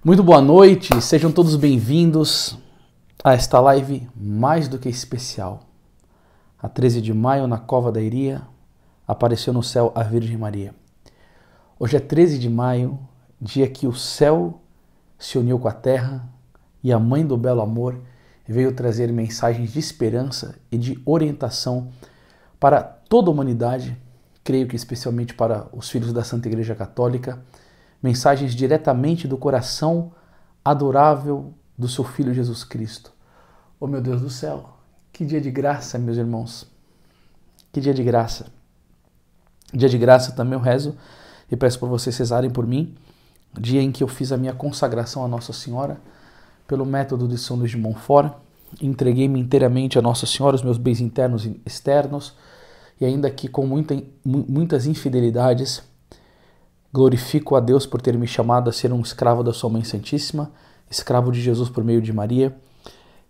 Muito boa noite, sejam todos bem-vindos a esta live mais do que especial. A 13 de maio, na Cova da Iria, apareceu no céu a Virgem Maria. Hoje é 13 de maio, dia que o céu se uniu com a terra e a Mãe do Belo Amor veio trazer mensagens de esperança e de orientação para toda a humanidade, creio que especialmente para os filhos da Santa Igreja Católica, mensagens diretamente do coração adorável do seu Filho Jesus Cristo. Oh meu Deus do céu, que dia de graça, meus irmãos. Que dia de graça. Dia de graça também eu rezo e peço por vocês rezarem por mim. Dia em que eu fiz a minha consagração a Nossa Senhora pelo método de São Luís de Montfort. Entreguei-me inteiramente a Nossa Senhora, os meus bens internos e externos, e ainda que com muitas infidelidades, glorifico a Deus por ter me chamado a ser um escravo da sua Mãe Santíssima, escravo de Jesus por meio de Maria,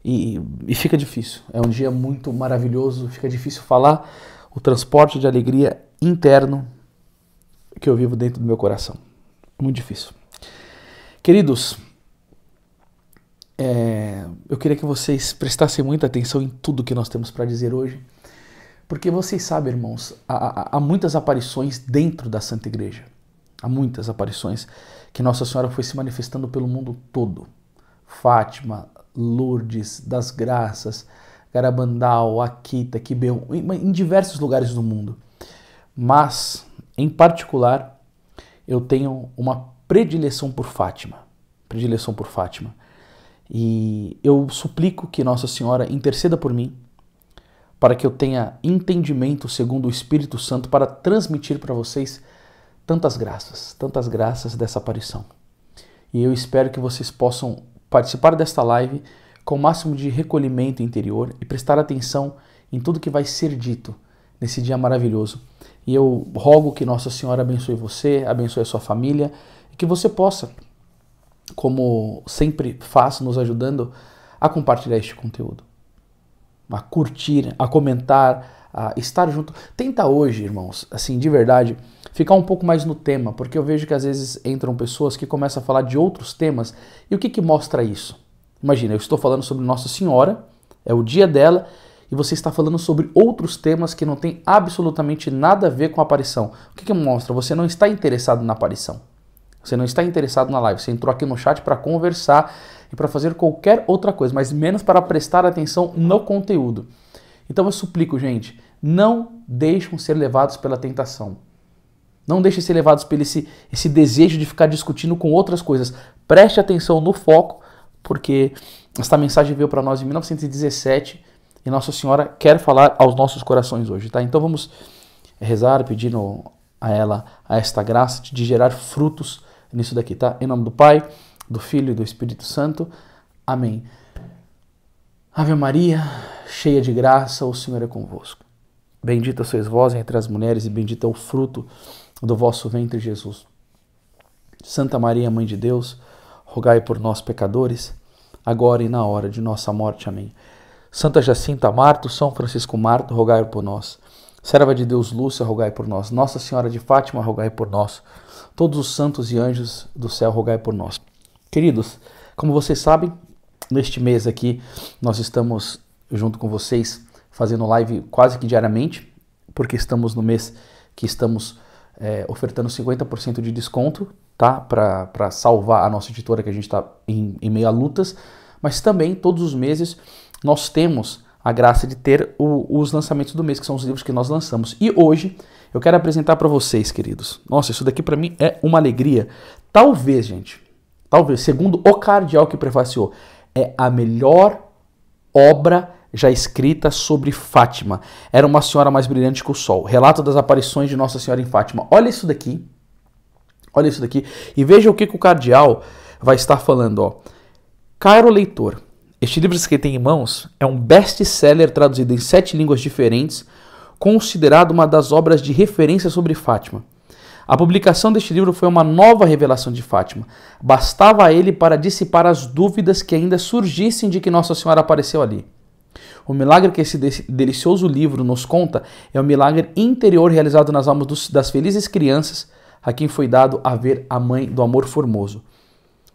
e fica difícil, é um dia muito maravilhoso, fica difícil falar o transporte de alegria interno que eu vivo dentro do meu coração, muito difícil. Queridos, eu queria que vocês prestassem muita atenção em tudo que nós temos para dizer hoje, porque vocês sabem, irmãos, há muitas aparições dentro da Santa Igreja. Há muitas aparições que Nossa Senhora foi se manifestando pelo mundo todo. Fátima, Lourdes, das Graças, Garabandal, Akita, Quibeon, em diversos lugares do mundo. Mas, em particular, eu tenho uma predileção por Fátima. Predileção por Fátima. E eu suplico que Nossa Senhora interceda por mim, para que eu tenha entendimento segundo o Espírito Santo para transmitir para vocês tantas graças dessa aparição. E eu espero que vocês possam participar desta live com o máximo de recolhimento interior e prestar atenção em tudo que vai ser dito nesse dia maravilhoso. E eu rogo que Nossa Senhora abençoe você, abençoe a sua família e que você possa, como sempre faz, nos ajudando a compartilhar este conteúdo, a curtir, a comentar, a estar junto. Tenta hoje, irmãos, assim, de verdade, ficar um pouco mais no tema, porque eu vejo que às vezes entram pessoas que começam a falar de outros temas, e o que mostra isso? Imagina, eu estou falando sobre Nossa Senhora, é o dia dela, e você está falando sobre outros temas que não tem absolutamente nada a ver com a aparição. O que mostra? Você não está interessado na aparição. Você não está interessado na live. Você entrou aqui no chat para conversar e para fazer qualquer outra coisa, mas menos para prestar atenção no conteúdo. Então eu suplico, gente, não deixem ser levados pela tentação. Não deixem ser levados pelo esse desejo de ficar discutindo com outras coisas. Preste atenção no foco, porque esta mensagem veio para nós em 1917 e Nossa Senhora quer falar aos nossos corações hoje, tá? Então vamos rezar pedindo a ela esta graça de gerar frutos nisso daqui, tá? Em nome do Pai, do Filho e do Espírito Santo. Amém. Ave Maria, cheia de graça, o Senhor é convosco. Bendita sois vós entre as mulheres e bendito é o fruto do vosso ventre, Jesus. Santa Maria, Mãe de Deus, rogai por nós, pecadores, agora e na hora de nossa morte. Amém. Santa Jacinta Marto, São Francisco Marto, rogai por nós. Serva de Deus Lúcia, rogai por nós. Nossa Senhora de Fátima, rogai por nós. Todos os santos e anjos do céu, rogai por nós. Queridos, como vocês sabem, neste mês aqui, nós estamos junto com vocês fazendo live quase que diariamente, porque estamos no mês que estamos ofertando 50% de desconto, tá? Para salvar a nossa editora, que a gente está em meio a lutas, mas também todos os meses nós temos a graça de ter os lançamentos do mês, que são os livros que nós lançamos. E hoje eu quero apresentar para vocês, queridos. Nossa, isso daqui para mim é uma alegria. Talvez, gente, segundo o cardeal que prefaciou, é a melhor obra já escrita sobre Fátima. Era uma senhora mais brilhante que o sol. Relato das aparições de Nossa Senhora em Fátima. Olha isso daqui. Olha isso daqui. E veja o que o cardeal vai estar falando. Ó. Caro leitor, este livro que tem em mãos é um best-seller traduzido em 7 línguas diferentes, considerado uma das obras de referência sobre Fátima. A publicação deste livro foi uma nova revelação de Fátima. Bastava a ele para dissipar as dúvidas que ainda surgissem de que Nossa Senhora apareceu ali. O milagre que esse delicioso livro nos conta é o milagre interior realizado nas almas das felizes crianças a quem foi dado a ver a Mãe do Amor Formoso.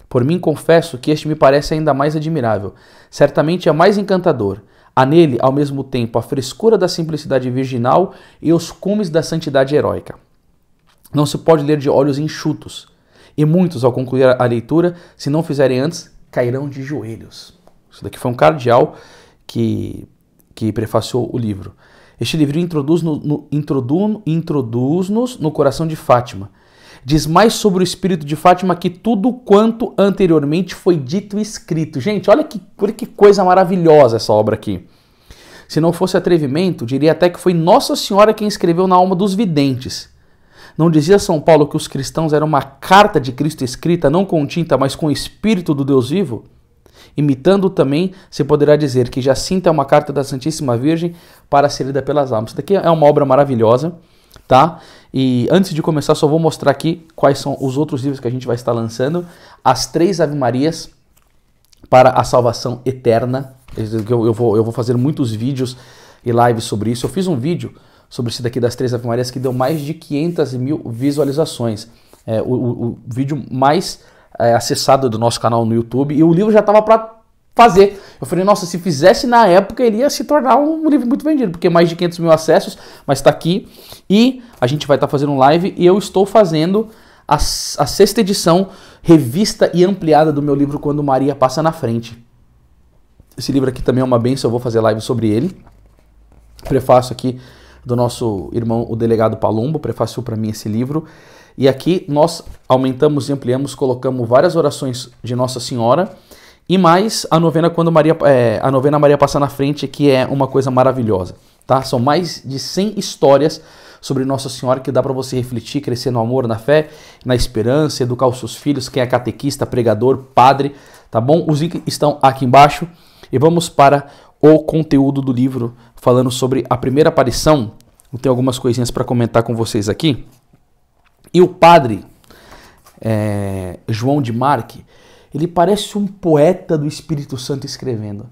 Por mim, confesso que este me parece ainda mais admirável. Certamente é mais encantador. Há nele, ao mesmo tempo, a frescura da simplicidade virginal e os cumes da santidade heróica. Não se pode ler de olhos enxutos. E muitos, ao concluir a leitura, se não fizerem antes, cairão de joelhos. Isso daqui foi um cardeal que prefaciou o livro. Este livro introduz-nos no coração de Fátima. Diz mais sobre o espírito de Fátima que tudo quanto anteriormente foi dito e escrito. Gente, olha que coisa maravilhosa essa obra aqui. Se não fosse atrevimento, diria até que foi Nossa Senhora quem escreveu na alma dos videntes. Não dizia São Paulo que os cristãos eram uma carta de Cristo escrita, não com tinta, mas com o espírito do Deus vivo? Imitando também, se poderá dizer que Jacinta é uma carta da Santíssima Virgem para ser lida pelas almas. Isso daqui é uma obra maravilhosa, tá? E antes de começar, só vou mostrar aqui quais são os outros livros que a gente vai estar lançando. As 3 Ave Marias para a salvação eterna. Eu vou fazer muitos vídeos e lives sobre isso. Eu fiz um vídeo sobre esse daqui das 3 Ave Marias que deu mais de 500 mil visualizações. O vídeo mais acessado do nosso canal no YouTube, e o livro já estava para fazer. Eu falei, nossa, se fizesse na época, ele ia se tornar um livro muito vendido, porque mais de 500 mil acessos, mas está aqui, e a gente vai estar fazendo um live, e eu estou fazendo a 6ª edição, revista e ampliada do meu livro Quando Maria Passa na Frente. Esse livro aqui também é uma bênção, eu vou fazer live sobre ele. Prefácio aqui do nosso irmão, o delegado Palumbo, prefaciou para mim esse livro. E aqui nós aumentamos e ampliamos, colocamos várias orações de Nossa Senhora e mais a novena a novena Maria Passa na Frente, que é uma coisa maravilhosa, tá? São mais de 100 histórias sobre Nossa Senhora que dá para você refletir, crescer no amor, na fé, na esperança, educar os seus filhos, quem é catequista, pregador, padre, tá bom? Os links estão aqui embaixo e vamos para o conteúdo do livro falando sobre a primeira aparição. Eu tenho algumas coisinhas para comentar com vocês aqui. E o padre João de Marque, ele parece um poeta do Espírito Santo escrevendo.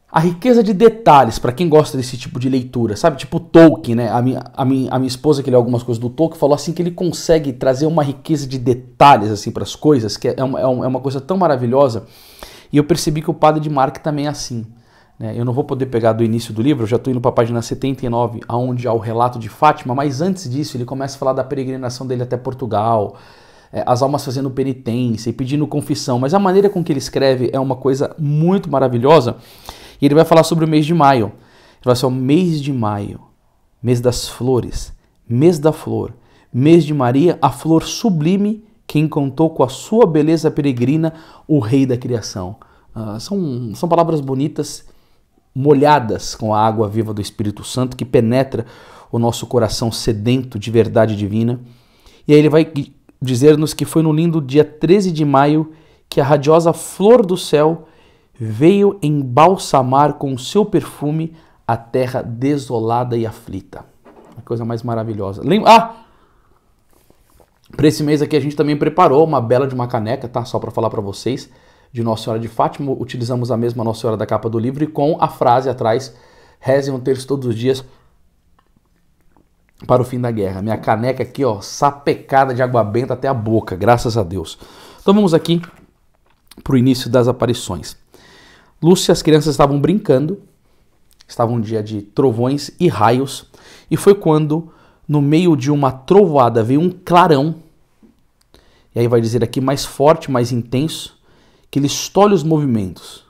A riqueza de detalhes, para quem gosta desse tipo de leitura, sabe? Tipo Tolkien, né? A minha esposa, que lê algumas coisas do Tolkien, falou assim que ele consegue trazer uma riqueza de detalhes assim, para as coisas, que é uma coisa tão maravilhosa. E eu percebi que o padre de Marque também é assim. Eu não vou poder pegar do início do livro, eu já estou indo para a página 79, onde há o relato de Fátima, mas antes disso ele começa a falar da peregrinação dele até Portugal, as almas fazendo penitência e pedindo confissão, mas a maneira com que ele escreve é uma coisa muito maravilhosa, e ele vai falar sobre o mês de maio. Ele vai ser o mês de maio, mês das flores, mês da flor, mês de Maria, a flor sublime que encantou com a sua beleza peregrina o rei da criação. São palavras bonitas, molhadas com a água viva do Espírito Santo que penetra o nosso coração sedento de verdade divina. E aí ele vai dizer-nos que foi no lindo dia 13 de maio que a radiosa flor do céu veio embalsamar com o seu perfume a terra desolada e aflita. A coisa mais maravilhosa. Para esse mês aqui a gente também preparou uma bela de uma caneca, tá? Só para falar para vocês, de Nossa Senhora de Fátima. Utilizamos a mesma Nossa Senhora da capa do livro e com a frase atrás: rezem um terço todos os dias para o fim da guerra. Minha caneca aqui, ó, sapecada de água benta até a boca, graças a Deus. Então vamos aqui para o início das aparições. Lúcia, as crianças estavam brincando, estava um dia de trovões e raios, e foi quando, no meio de uma trovoada, veio um clarão, e aí vai dizer aqui mais forte, mais intenso, que ele estolhe os movimentos,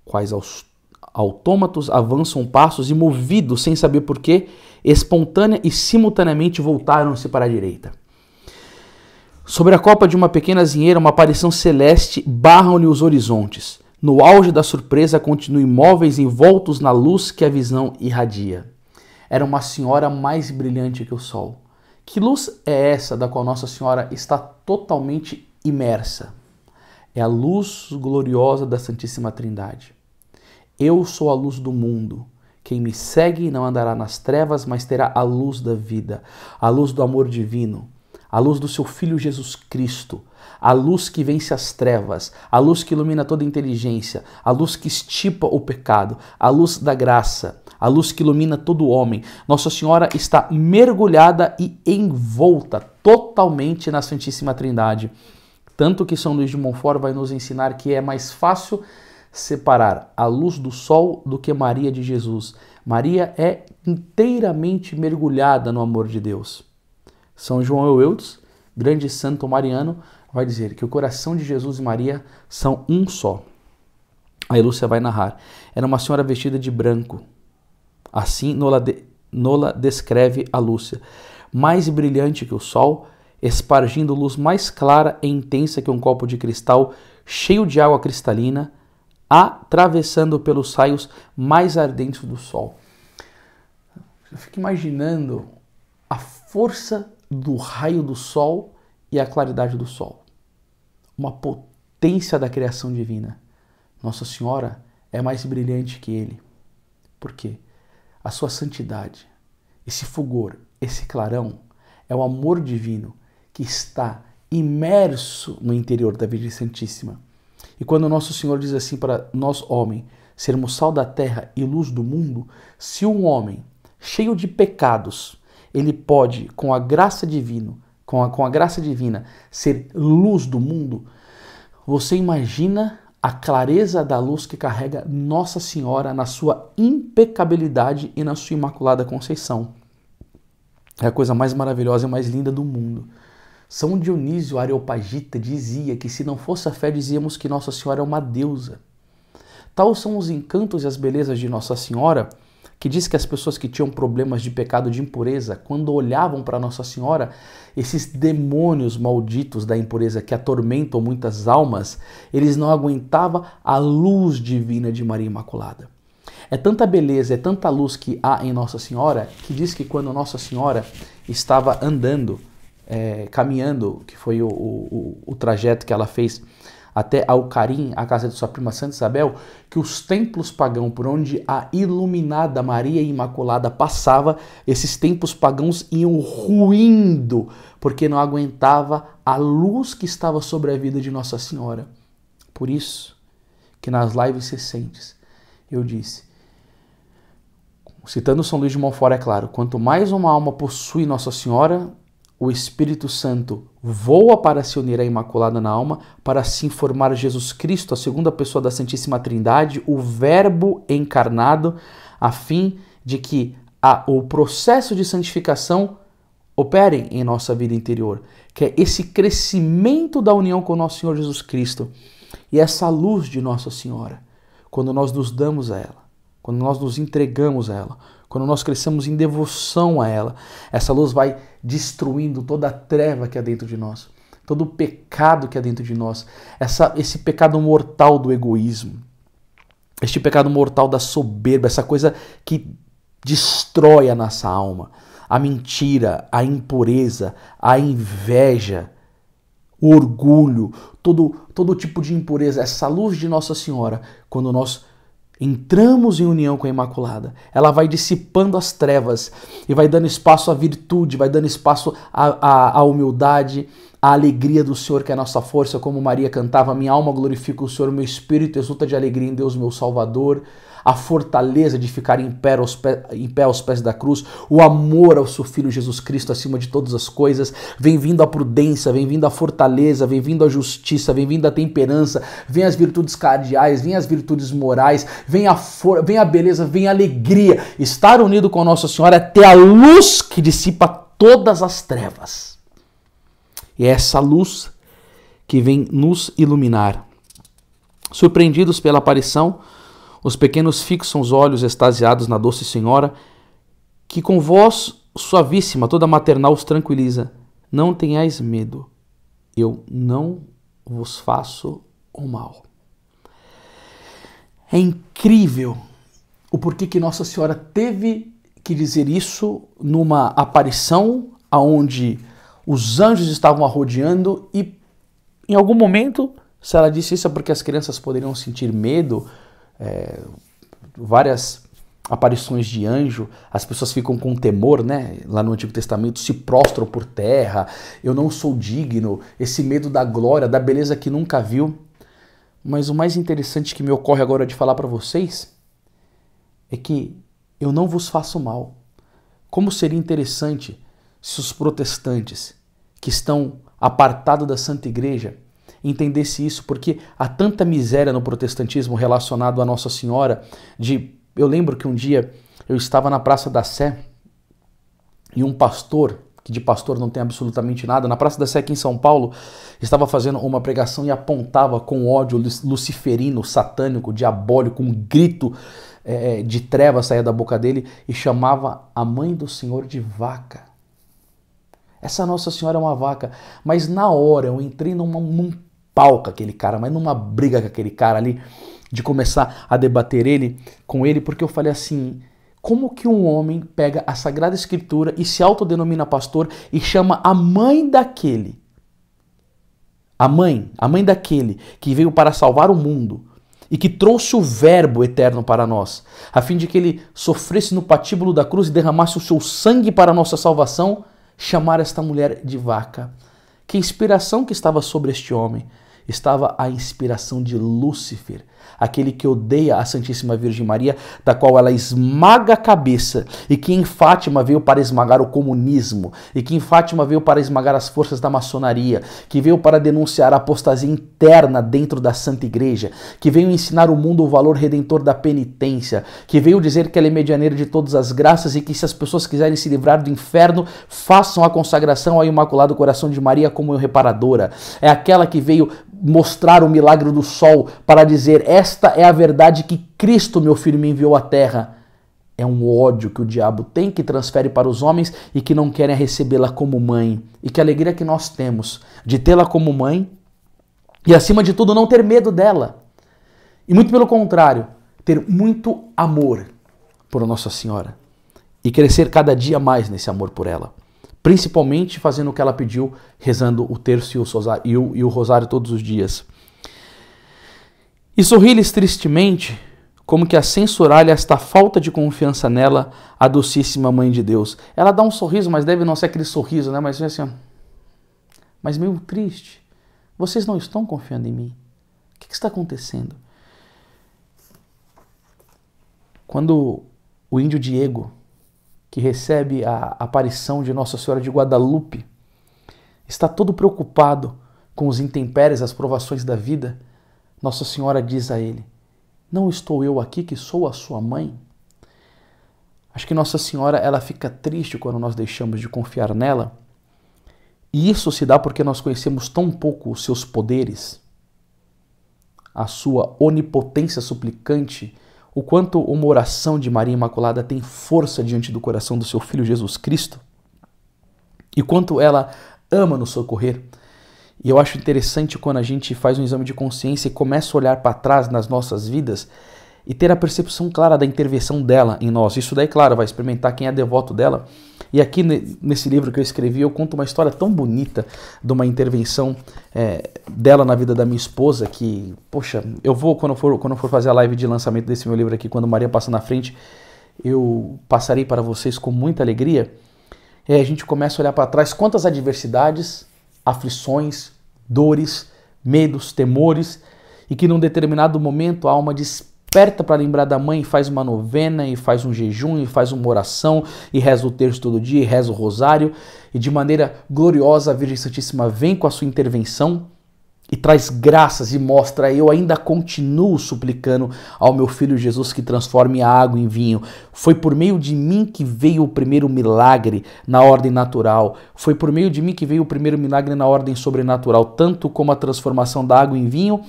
quais autômatos avançam passos e, movidos sem saber porquê, espontânea e simultaneamente voltaram-se para a direita. Sobre a copa de uma pequena azinheira, uma aparição celeste barram-lhe os horizontes. No auge da surpresa, continuam imóveis envoltos na luz que a visão irradia. Era uma senhora mais brilhante que o sol. Que luz é essa da qual Nossa Senhora está totalmente imersa? É a luz gloriosa da Santíssima Trindade. Eu sou a luz do mundo. Quem me segue não andará nas trevas, mas terá a luz da vida, a luz do amor divino, a luz do seu Filho Jesus Cristo, a luz que vence as trevas, a luz que ilumina toda inteligência, a luz que estipa o pecado, a luz da graça, a luz que ilumina todo homem. Nossa Senhora está mergulhada e envolta totalmente na Santíssima Trindade. Tanto que São Luís de Montfort vai nos ensinar que é mais fácil separar a luz do sol do que Maria de Jesus. Maria é inteiramente mergulhada no amor de Deus. São João Eueudes, grande santo mariano, vai dizer que o coração de Jesus e Maria são um só. Aí Lúcia vai narrar. Era uma senhora vestida de branco. Assim nola descreve a Lúcia. Mais brilhante que o sol, espargindo luz mais clara e intensa que um copo de cristal cheio de água cristalina, atravessando pelos raios mais ardentes do sol. Eu fico imaginando a força do raio do sol e a claridade do sol. Uma potência da criação divina. Nossa Senhora é mais brilhante que ele. Por quê? A sua santidade, esse fulgor, esse clarão, é o amor divino que está imerso no interior da Virgem Santíssima. E quando Nosso Senhor diz assim para nós, homem, sermos sal da terra e luz do mundo, se um homem cheio de pecados, ele pode, com a graça divina, ser luz do mundo, você imagina a clareza da luz que carrega Nossa Senhora na sua impecabilidade e na sua Imaculada Conceição. É a coisa mais maravilhosa e mais linda do mundo. São Dionísio Areopagita dizia que se não fosse a fé, dizíamos que Nossa Senhora é uma deusa. Tal são os encantos e as belezas de Nossa Senhora, que diz que as pessoas que tinham problemas de pecado, de impureza, quando olhavam para Nossa Senhora, esses demônios malditos da impureza que atormentam muitas almas, eles não aguentavam a luz divina de Maria Imaculada. É tanta beleza, é tanta luz que há em Nossa Senhora, que diz que quando Nossa Senhora estava andando, caminhando, que foi o trajeto que ela fez até Alcarim, a casa de sua prima Santa Isabel, que os templos pagãos por onde a iluminada Maria Imaculada passava, esses templos pagãos iam ruindo, porque não aguentava a luz que estava sobre a vida de Nossa Senhora. Por isso que nas lives recentes eu disse, citando São Luís de Montfort, é claro, quanto mais uma alma possui Nossa Senhora, o Espírito Santo voa para se unir à Imaculada na alma, para assim formar Jesus Cristo, a segunda pessoa da Santíssima Trindade, o Verbo encarnado, a fim de que o processo de santificação opere em nossa vida interior, que é esse crescimento da união com o nosso Senhor Jesus Cristo e essa luz de Nossa Senhora, quando nós nos damos a ela, quando nós nos entregamos a ela, quando nós crescemos em devoção a ela, essa luz vai destruindo toda a treva que há dentro de nós, todo o pecado que há dentro de nós, esse pecado mortal do egoísmo, este pecado mortal da soberba, essa coisa que destrói a nossa alma, a mentira, a impureza, a inveja, o orgulho, todo tipo de impureza, essa luz de Nossa Senhora, quando nós entramos em união com a Imaculada, ela vai dissipando as trevas e vai dando espaço à virtude, vai dando espaço à humildade, à alegria do Senhor, que é a nossa força, como Maria cantava, minha alma glorifica o Senhor, meu espírito exulta de alegria em Deus, meu Salvador, a fortaleza de ficar em pé aos pés da cruz, o amor ao seu Filho Jesus Cristo acima de todas as coisas, vem vindo a prudência, vem vindo a fortaleza, vem vindo a justiça, vem vindo a temperança, vem as virtudes cardeais, vem as virtudes morais, vem a beleza, vem a alegria. Estar unido com Nossa Senhora é ter a luz que dissipa todas as trevas. E é essa luz que vem nos iluminar. Surpreendidos pela aparição, os pequenos fixam os olhos extasiados na doce Senhora, que com voz suavíssima, toda maternal, os tranquiliza. Não tenhais medo, eu não vos faço o mal. É incrível o porquê que Nossa Senhora teve que dizer isso numa aparição onde os anjos estavam a rodeando e em algum momento, se ela disse isso é porque as crianças poderiam sentir medo. Várias aparições de anjo, as pessoas ficam com temor, né? Lá no Antigo Testamento se prostram por terra, eu não sou digno, esse medo da glória, da beleza que nunca viu. Mas o mais interessante que me ocorre agora de falar para vocês é que eu não vos faço mal. Como seria interessante se os protestantes que estão apartados da Santa Igreja, entendesse isso, porque há tanta miséria no protestantismo relacionado à Nossa Senhora. Eu lembro que um dia eu estava na Praça da Sé e um pastor, que de pastor não tem absolutamente nada, na Praça da Sé aqui em São Paulo, estava fazendo uma pregação e apontava com ódio luciferino, satânico, diabólico, um grito de treva saía da boca dele e chamava a mãe do Senhor de vaca. Essa Nossa Senhora é uma vaca. Mas na hora eu entrei num pau com aquele cara, mas numa briga com aquele cara ali, de começar a debater com ele, porque eu falei assim, como que um homem pega a Sagrada Escritura e se autodenomina pastor e chama a mãe daquele, a mãe daquele que veio para salvar o mundo e que trouxe o verbo eterno para nós, a fim de que ele sofresse no patíbulo da cruz e derramasse o seu sangue para a nossa salvação, chamar esta mulher de vaca? Que inspiração que estava sobre este homem? Estava a inspiração de Lúcifer, aquele que odeia a Santíssima Virgem Maria, da qual ela esmaga a cabeça, e que em Fátima veio para esmagar o comunismo, e que em Fátima veio para esmagar as forças da maçonaria, que veio para denunciar a apostasia interna dentro da Santa Igreja, que veio ensinar o mundo o valor redentor da penitência, que veio dizer que ela é medianeira de todas as graças e que se as pessoas quiserem se livrar do inferno, façam a consagração ao Imaculado Coração de Maria como reparadora. É aquela que veio mostrar o milagre do sol para dizer, esta é a verdade que Cristo, meu filho, me enviou à terra. É um ódio que o diabo tem, que transfere para os homens e que não querem recebê-la como mãe. E que alegria que nós temos de tê-la como mãe e, acima de tudo, não ter medo dela. E muito pelo contrário, ter muito amor por Nossa Senhora e crescer cada dia mais nesse amor por ela. Principalmente fazendo o que ela pediu, rezando o terço e o rosário todos os dias. E sorri-lhes tristemente, como que a censurar-lhe esta falta de confiança nela, a docíssima Mãe de Deus. Ela dá um sorriso, mas deve não ser aquele sorriso, né? Mas assim, mas meio triste. Vocês não estão confiando em mim? O que está acontecendo? Quando o índio Diego, que recebe a aparição de Nossa Senhora de Guadalupe, está todo preocupado com os intempéries, as provações da vida, Nossa Senhora diz a ele, não estou eu aqui que sou a sua mãe? Acho que Nossa Senhora ela fica triste quando nós deixamos de confiar nela, e isso se dá porque nós conhecemos tão pouco os seus poderes, a sua onipotência suplicante, o quanto uma oração de Maria Imaculada tem força diante do coração do seu Filho Jesus Cristo e quanto ela ama nos socorrer. E eu acho interessante quando a gente faz um exame de consciência e começa a olhar para trás nas nossas vidas e ter a percepção clara da intervenção dela em nós. Isso daí, claro, vai experimentar quem é devoto dela. E aqui nesse livro que eu escrevi, eu conto uma história tão bonita de uma intervenção dela na vida da minha esposa, que, poxa, eu vou, quando eu for fazer a live de lançamento desse meu livro aqui, quando Maria passa na frente, eu passarei para vocês com muita alegria. E aí a gente começa a olhar para trás quantas adversidades, aflições, dores, medos, temores, e que num determinado momento a alma desperta para lembrar da mãe e faz uma novena, e faz um jejum, e faz uma oração, e reza o terço todo dia, e reza o rosário, e de maneira gloriosa a Virgem Santíssima vem com a sua intervenção e traz graças e mostra, eu ainda continuo suplicando ao meu Filho Jesus que transforme a água em vinho. Foi por meio de mim que veio o primeiro milagre na ordem natural. Foi por meio de mim que veio o primeiro milagre na ordem sobrenatural, tanto como a transformação da água em vinho,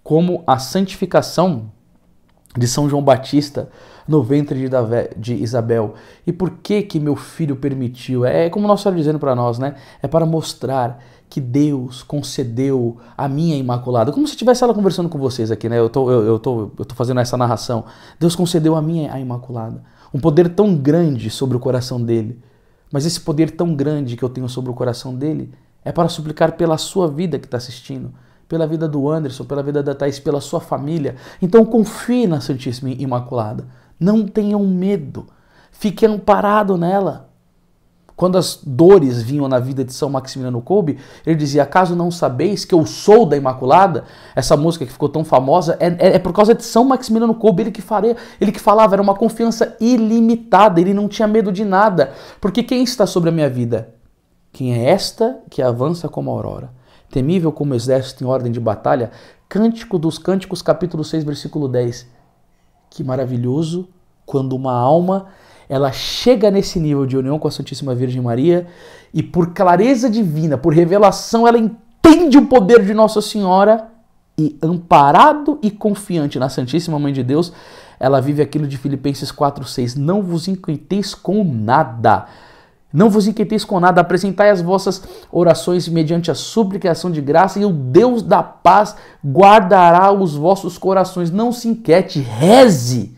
como a santificação de São João Batista no ventre de Isabel. E por que meu filho permitiu? É como Nossa Senhora dizendo para nós, né? É para mostrar que Deus concedeu a minha Imaculada. Como se tivesse ela conversando com vocês aqui, né? Eu tô fazendo essa narração. Deus concedeu a minha a Imaculada. Um poder tão grande sobre o coração dele. Mas esse poder tão grande que eu tenho sobre o coração dele é para suplicar pela sua vida que está assistindo, pela vida do Anderson, pela vida da Thaís, pela sua família. Então confie na Santíssima Imaculada. Não tenham medo. Fique amparado nela. Quando as dores vinham na vida de São Maximiliano Kolbe, ele dizia, acaso não sabeis que eu sou da Imaculada? Essa música que ficou tão famosa é por causa de São Maximiliano Kolbe, ele que falava, era uma confiança ilimitada, ele não tinha medo de nada. Porque quem está sobre a minha vida? Quem é esta que avança como a aurora? temível como exército em ordem de batalha. Cântico dos Cânticos, capítulo 6, versículo 10. Que maravilhoso quando uma alma ela chega nesse nível de união com a Santíssima Virgem Maria e por clareza divina, por revelação, ela entende o poder de Nossa Senhora e, amparado e confiante na Santíssima Mãe de Deus, ela vive aquilo de Filipenses 4,6. Não vos inquieteis com nada. Não vos inquieteis com nada. Apresentai as vossas orações mediante a súplica e a ação de graça, e o Deus da paz guardará os vossos corações. Não se inquiete, reze.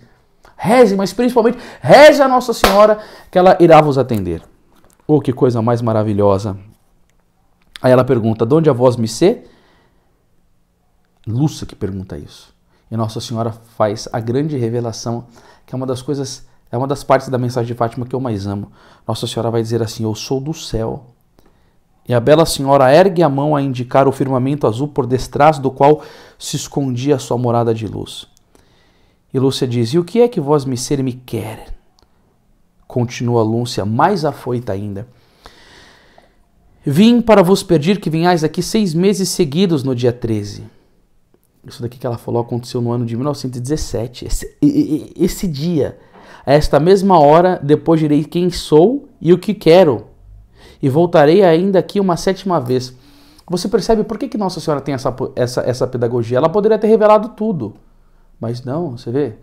Reze, mas principalmente reze a Nossa Senhora, que ela irá vos atender. Oh, que coisa mais maravilhosa. Aí ela pergunta, de onde a vós me ser? Lúcia que pergunta isso. E Nossa Senhora faz a grande revelação, que é uma das coisas, é uma das partes da mensagem de Fátima que eu mais amo. Nossa Senhora vai dizer assim, eu sou do céu. E a bela senhora ergue a mão a indicar o firmamento azul por detrás do qual se escondia a sua morada de luz. E Lúcia diz, e o que é que vós me ser me quer? Continua Lúcia, mais afoita ainda. Vim para vos pedir que vinhais aqui 6 meses seguidos no dia 13. Isso daqui que ela falou aconteceu no ano de 1917. Esse dia, a esta mesma hora, depois direi quem sou e o que quero. E voltarei ainda aqui uma 7ª vez. Você percebe por que Nossa Senhora tem essa pedagogia? Ela poderia ter revelado tudo. Mas não, você vê,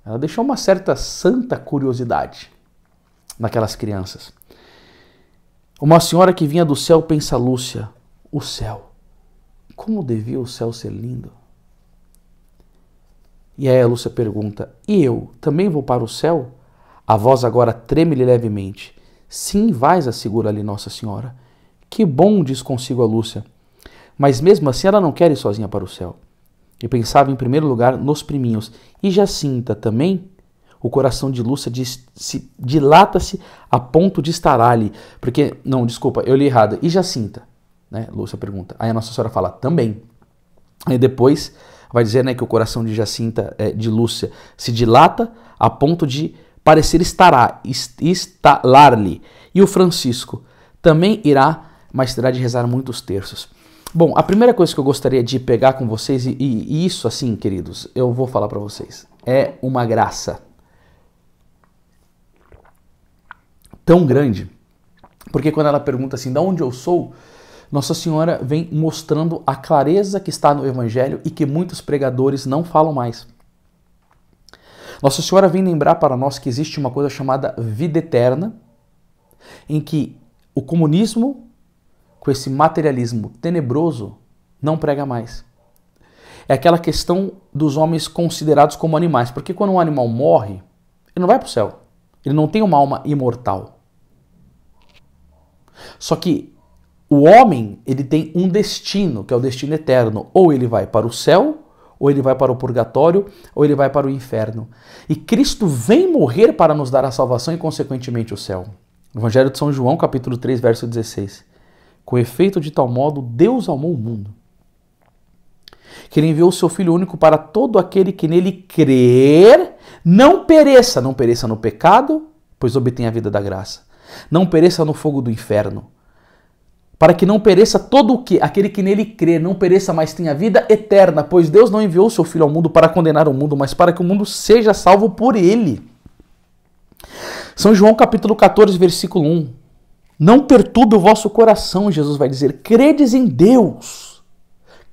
ela deixou uma certa santa curiosidade naquelas crianças. Uma senhora que vinha do céu, pensa Lúcia, o céu. Como devia o céu ser lindo? E aí a Lúcia pergunta, e eu também vou para o céu? A voz agora treme-lhe levemente. Sim, vais, assegura-lhe Nossa Senhora. Que bom, diz consigo a Lúcia. Mas mesmo assim ela não quer ir sozinha para o céu. E pensava em primeiro lugar nos priminhos. E Jacinta também? O coração de Lúcia dilata-se a ponto de estar ali. Porque, não, desculpa, eu li errado. E Jacinta? Né? Lúcia pergunta. Aí a Nossa Senhora fala, também. Aí depois vai dizer, né, que o coração de Jacinta, de Lúcia, se dilata a ponto de parecer estalar-lhe. E o Francisco também irá, mas terá de rezar muitos terços. Bom, a primeira coisa que eu gostaria de pegar com vocês, e isso assim, queridos, eu vou falar para vocês, é uma graça tão grande, porque quando ela pergunta assim, de onde eu sou, Nossa Senhora vem mostrando a clareza que está no Evangelho e que muitos pregadores não falam mais. Nossa Senhora vem lembrar para nós que existe uma coisa chamada vida eterna, em que o comunismo, com esse materialismo tenebroso, não prega mais. É aquela questão dos homens considerados como animais, porque quando um animal morre, ele não vai para o céu, ele não tem uma alma imortal. Só que o homem, ele tem um destino, que é o destino eterno, ou ele vai para o céu, ou ele vai para o purgatório, ou ele vai para o inferno. E Cristo vem morrer para nos dar a salvação e, consequentemente, o céu. Evangelho de São João, capítulo 3, verso 16. Com efeito de tal modo, Deus amou o mundo, que ele enviou o seu Filho único para todo aquele que nele crer, não pereça no pecado, pois obtém a vida da graça. Não pereça no fogo do inferno. Para que não pereça aquele que nele crê, não pereça, mas tenha vida eterna, pois Deus não enviou o seu Filho ao mundo para condenar o mundo, mas para que o mundo seja salvo por ele. São João capítulo 14, versículo 1. Não perturbe o vosso coração, Jesus vai dizer, credes em Deus,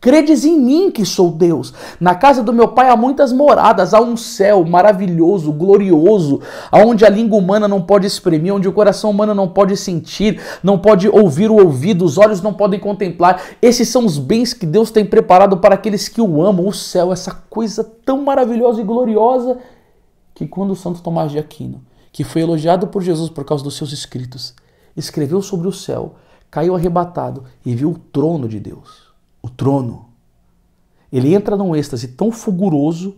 credes em mim que sou Deus. Na casa do meu Pai há muitas moradas, há um céu maravilhoso, glorioso, onde a língua humana não pode exprimir, onde o coração humano não pode sentir, não pode ouvir o ouvido, os olhos não podem contemplar. Esses são os bens que Deus tem preparado para aqueles que o amam, o céu, essa coisa tão maravilhosa e gloriosa, que quando Santo Tomás de Aquino, que foi elogiado por Jesus por causa dos seus escritos, escreveu sobre o céu, caiu arrebatado e viu o trono de Deus. O trono. Ele entra num êxtase tão fulguroso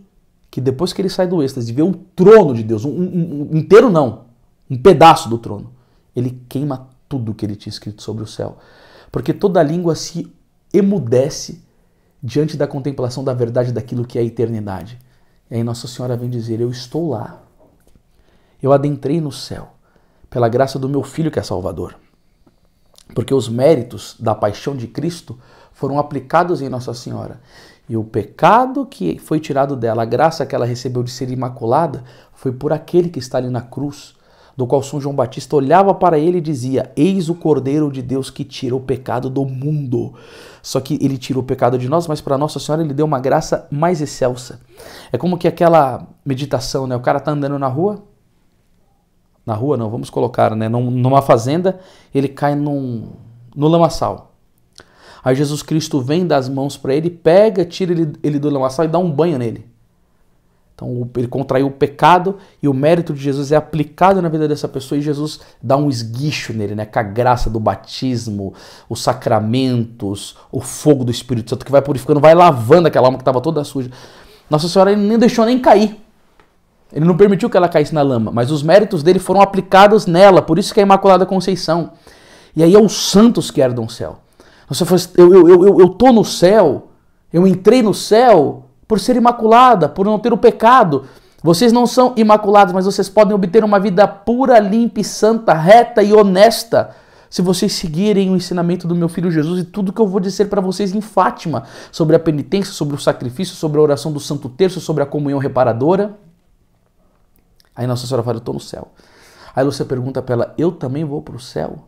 que depois que ele sai do êxtase e vê o trono de Deus, inteiro não, um pedaço do trono, ele queima tudo que ele tinha escrito sobre o céu. Porque toda a língua se emudece diante da contemplação da verdade daquilo que é a eternidade. E aí Nossa Senhora vem dizer, eu estou lá. Eu adentrei no céu. Pela graça do meu Filho que é Salvador. Porque os méritos da paixão de Cristo foram aplicados em Nossa Senhora. E o pecado que foi tirado dela, a graça que ela recebeu de ser imaculada, foi por aquele que está ali na cruz, do qual São João Batista olhava para ele e dizia: eis o Cordeiro de Deus que tira o pecado do mundo. Só que ele tirou o pecado de nós, mas para Nossa Senhora ele deu uma graça mais excelsa. É como que aquela meditação, né? O cara tá andando na rua não, vamos colocar, né? Numa fazenda, ele cai no lamaçal. Aí Jesus Cristo vem das mãos para ele, pega, tira ele do lamaçal e dá um banho nele. Então ele contraiu o pecado e o mérito de Jesus é aplicado na vida dessa pessoa e Jesus dá um esguicho nele, né? Com a graça do batismo, os sacramentos, o fogo do Espírito Santo que vai purificando, vai lavando aquela alma que estava toda suja. Nossa Senhora ele nem deixou nem cair. Ele não permitiu que ela caísse na lama, mas os méritos dele foram aplicados nela, por isso que é a Imaculada Conceição. E aí é os santos que herdam o céu. Você fala, eu tô no céu, eu entrei no céu por ser imaculada, por não ter o pecado. Vocês não são imaculados, mas vocês podem obter uma vida pura, limpa e santa, reta e honesta, se vocês seguirem o ensinamento do meu Filho Jesus e tudo que eu vou dizer para vocês em Fátima, sobre a penitência, sobre o sacrifício, sobre a oração do Santo Terço, sobre a comunhão reparadora. Aí Nossa Senhora fala, eu tô no céu. Aí você pergunta para ela, eu também vou para o céu?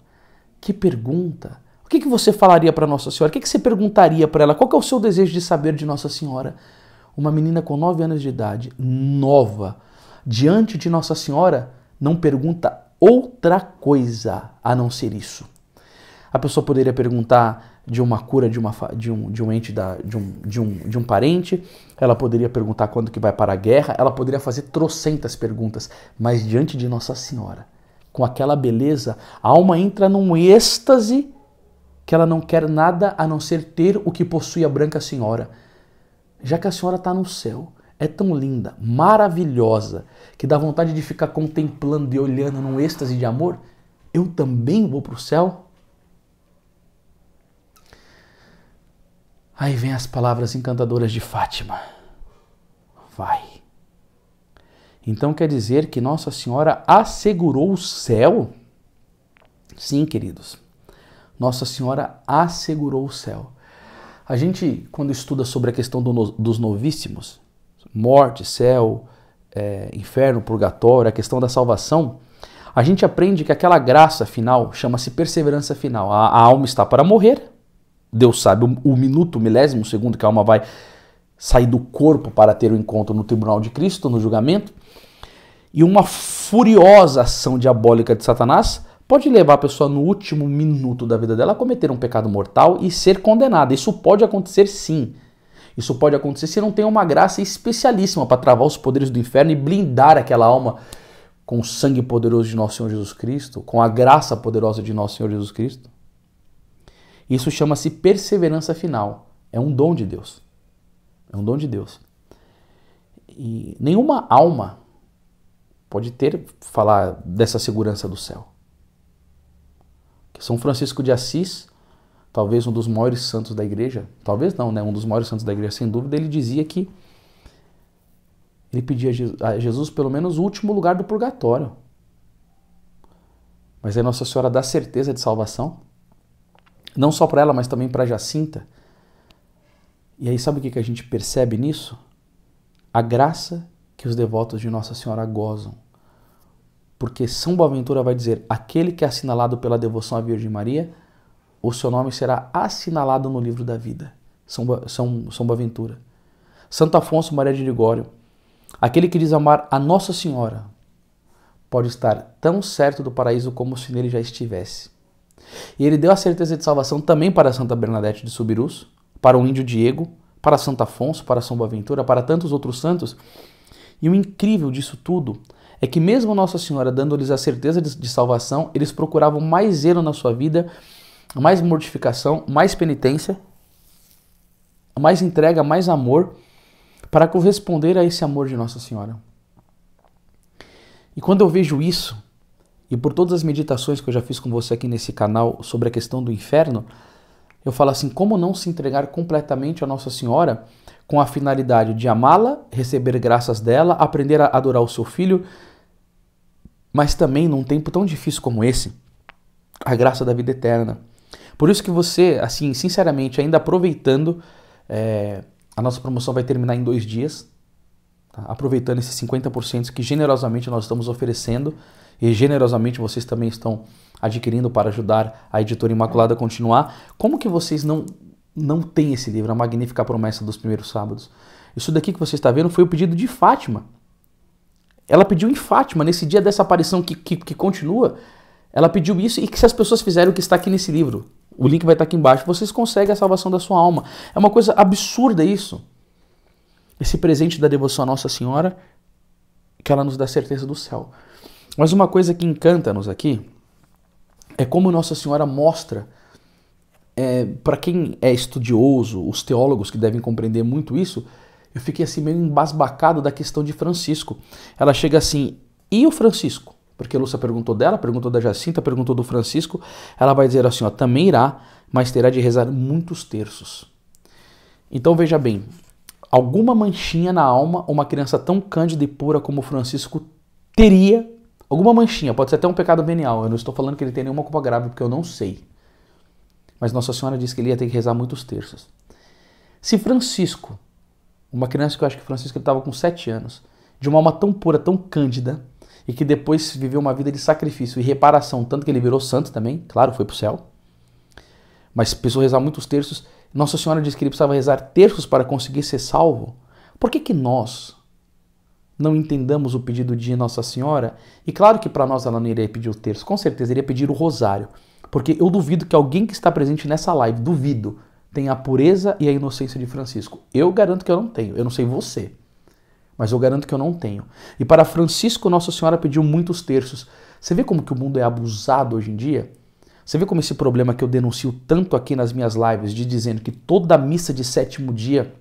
Que pergunta! O que você falaria para Nossa Senhora? O que você perguntaria para ela? Qual que é o seu desejo de saber de Nossa Senhora? Uma menina com 9 anos de idade, nova, diante de Nossa Senhora, não pergunta outra coisa a não ser isso. A pessoa poderia perguntar de uma cura de um ente, de um parente, ela poderia perguntar quando que vai para a guerra, ela poderia fazer trocentas perguntas, mas diante de Nossa Senhora, com aquela beleza, a alma entra num êxtase que ela não quer nada a não ser ter o que possui a Branca Senhora. Já que a Senhora está no céu, é tão linda, maravilhosa, que dá vontade de ficar contemplando e olhando num êxtase de amor, eu também vou para o céu? Aí vem as palavras encantadoras de Fátima. Vai. Então quer dizer que Nossa Senhora assegurou o céu? Sim, queridos. Nossa Senhora assegurou o céu. A gente, quando estuda sobre a questão dos novíssimos, morte, céu, inferno, purgatório, a questão da salvação, a gente aprende que aquela graça final chama-se perseverança final. A alma está para morrer, Deus sabe o minuto, o milésimo segundo que a alma vai sair do corpo para ter o encontro no tribunal de Cristo, no julgamento, e uma furiosa ação diabólica de Satanás pode levar a pessoa no último minuto da vida dela a cometer um pecado mortal e ser condenada. Isso pode acontecer sim. Isso pode acontecer se não tem uma graça especialíssima para travar os poderes do inferno e blindar aquela alma com o sangue poderoso de nosso Senhor Jesus Cristo, com a graça poderosa de nosso Senhor Jesus Cristo. Isso chama-se perseverança final. É um dom de Deus. É um dom de Deus. E nenhuma alma pode falar dessa segurança do céu. São Francisco de Assis, talvez um dos maiores santos da igreja, talvez não, né? Um dos maiores santos da igreja, sem dúvida, ele dizia que ele pedia a Jesus pelo menos o último lugar do purgatório. Mas aí Nossa Senhora dá certeza de salvação, não só para ela, mas também para Jacinta. E aí sabe o que a gente percebe nisso? A graça que os devotos de Nossa Senhora gozam. Porque São Boaventura vai dizer, aquele que é assinalado pela devoção à Virgem Maria, o seu nome será assinalado no livro da vida. São Boaventura. Santo Afonso Maria de Ligório, aquele que diz amar a Nossa Senhora, pode estar tão certo do paraíso como se nele já estivesse. E ele deu a certeza de salvação também para Santa Bernadette de Subirus, para o índio Diego, para Santo Afonso, para São Boaventura, para tantos outros santos. E o incrível disso tudo é que mesmo Nossa Senhora dando-lhes a certeza de salvação, eles procuravam mais zelo na sua vida, mais mortificação, mais penitência, mais entrega, mais amor, para corresponder a esse amor de Nossa Senhora. E quando eu vejo isso, e por todas as meditações que eu já fiz com você aqui nesse canal sobre a questão do inferno, eu falo assim, como não se entregar completamente a Nossa Senhora com a finalidade de amá-la, receber graças dela, aprender a adorar o seu Filho, mas também num tempo tão difícil como esse, a graça da vida eterna. Por isso que você, assim, sinceramente, ainda aproveitando, a nossa promoção vai terminar em 2 dias, tá? Aproveitando esses 50% que generosamente nós estamos oferecendo e generosamente vocês também estão adquirindo para ajudar a Editora Imaculada a continuar. Como que vocês não têm esse livro, A Magnífica Promessa dos Primeiros Sábados? Isso daqui que você está vendo foi o pedido de Fátima. Ela pediu em Fátima, nesse dia dessa aparição que continua, ela pediu isso, e que se as pessoas fizerem o que está aqui nesse livro, o link vai estar aqui embaixo, vocês conseguem a salvação da sua alma. É uma coisa absurda isso. Esse presente da devoção à Nossa Senhora, que ela nos dá certeza do céu. Mas uma coisa que encanta-nos aqui é como Nossa Senhora mostra, para quem é estudioso, os teólogos que devem compreender muito isso, eu fiquei assim meio embasbacado da questão de Francisco. Ela chega assim, e o Francisco? Porque a Lúcia perguntou dela, perguntou da Jacinta, perguntou do Francisco. Ela vai dizer assim, ó, também irá, mas terá de rezar muitos terços. Então veja bem, alguma manchinha na alma, uma criança tão cândida e pura como o Francisco teria, alguma manchinha, pode ser até um pecado venial, eu não estou falando que ele tem nenhuma culpa grave, porque eu não sei. Mas Nossa Senhora disse que ele ia ter que rezar muitos terços. Se Francisco, uma criança que eu acho que Francisco estava com 7 anos, de uma alma tão pura, tão cândida, e que depois viveu uma vida de sacrifício e reparação, tanto que ele virou santo também, claro, foi para o céu, mas precisou rezar muitos terços. Nossa Senhora disse que ele precisava rezar terços para conseguir ser salvo. Por que nós não entendamos o pedido de Nossa Senhora? E claro que para nós ela não iria pedir o terço, com certeza iria pedir o rosário, porque eu duvido que alguém que está presente nessa live, duvido, tenha a pureza e a inocência de Francisco. Eu garanto que eu não tenho, eu não sei você, mas eu garanto que eu não tenho. E para Francisco, Nossa Senhora pediu muitos terços. Você vê como que o mundo é abusado hoje em dia? Você vê como esse problema que eu denuncio tanto aqui nas minhas lives, de dizendo que toda missa de 7º dia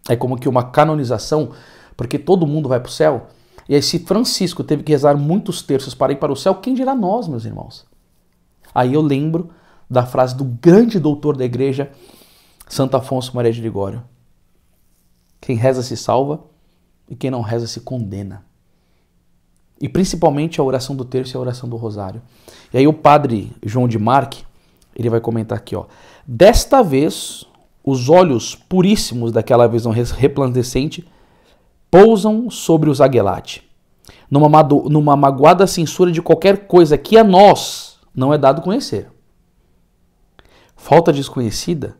é como que uma canonização, porque todo mundo vai para o céu? E aí se Francisco teve que rezar muitos terços para ir para o céu, quem dirá nós, meus irmãos? Aí eu lembro da frase do grande doutor da igreja, Santo Afonso Maria de Ligório. Quem reza se salva, e quem não reza se condena. E principalmente a oração do terço e a oração do rosário. E aí o padre João de Marque, ele vai comentar aqui, ó. Desta vez, os olhos puríssimos daquela visão resplandecente pousam sobre os Aguelate, numa magoada censura de qualquer coisa que a nós não é dado conhecer. Falta desconhecida,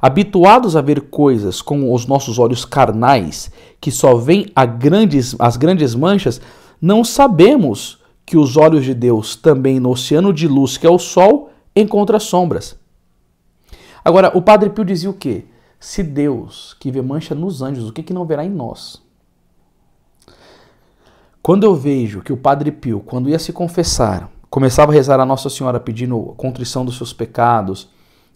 habituados a ver coisas com os nossos olhos carnais, que só veem as grandes manchas, não sabemos que os olhos de Deus, também no oceano de luz que é o sol, encontram sombras. Agora, o Padre Pio dizia o quê? Se Deus, que vê mancha nos anjos, o que não verá em nós? Quando eu vejo que o Padre Pio, quando ia se confessar, começava a rezar a Nossa Senhora pedindo contrição dos seus pecados,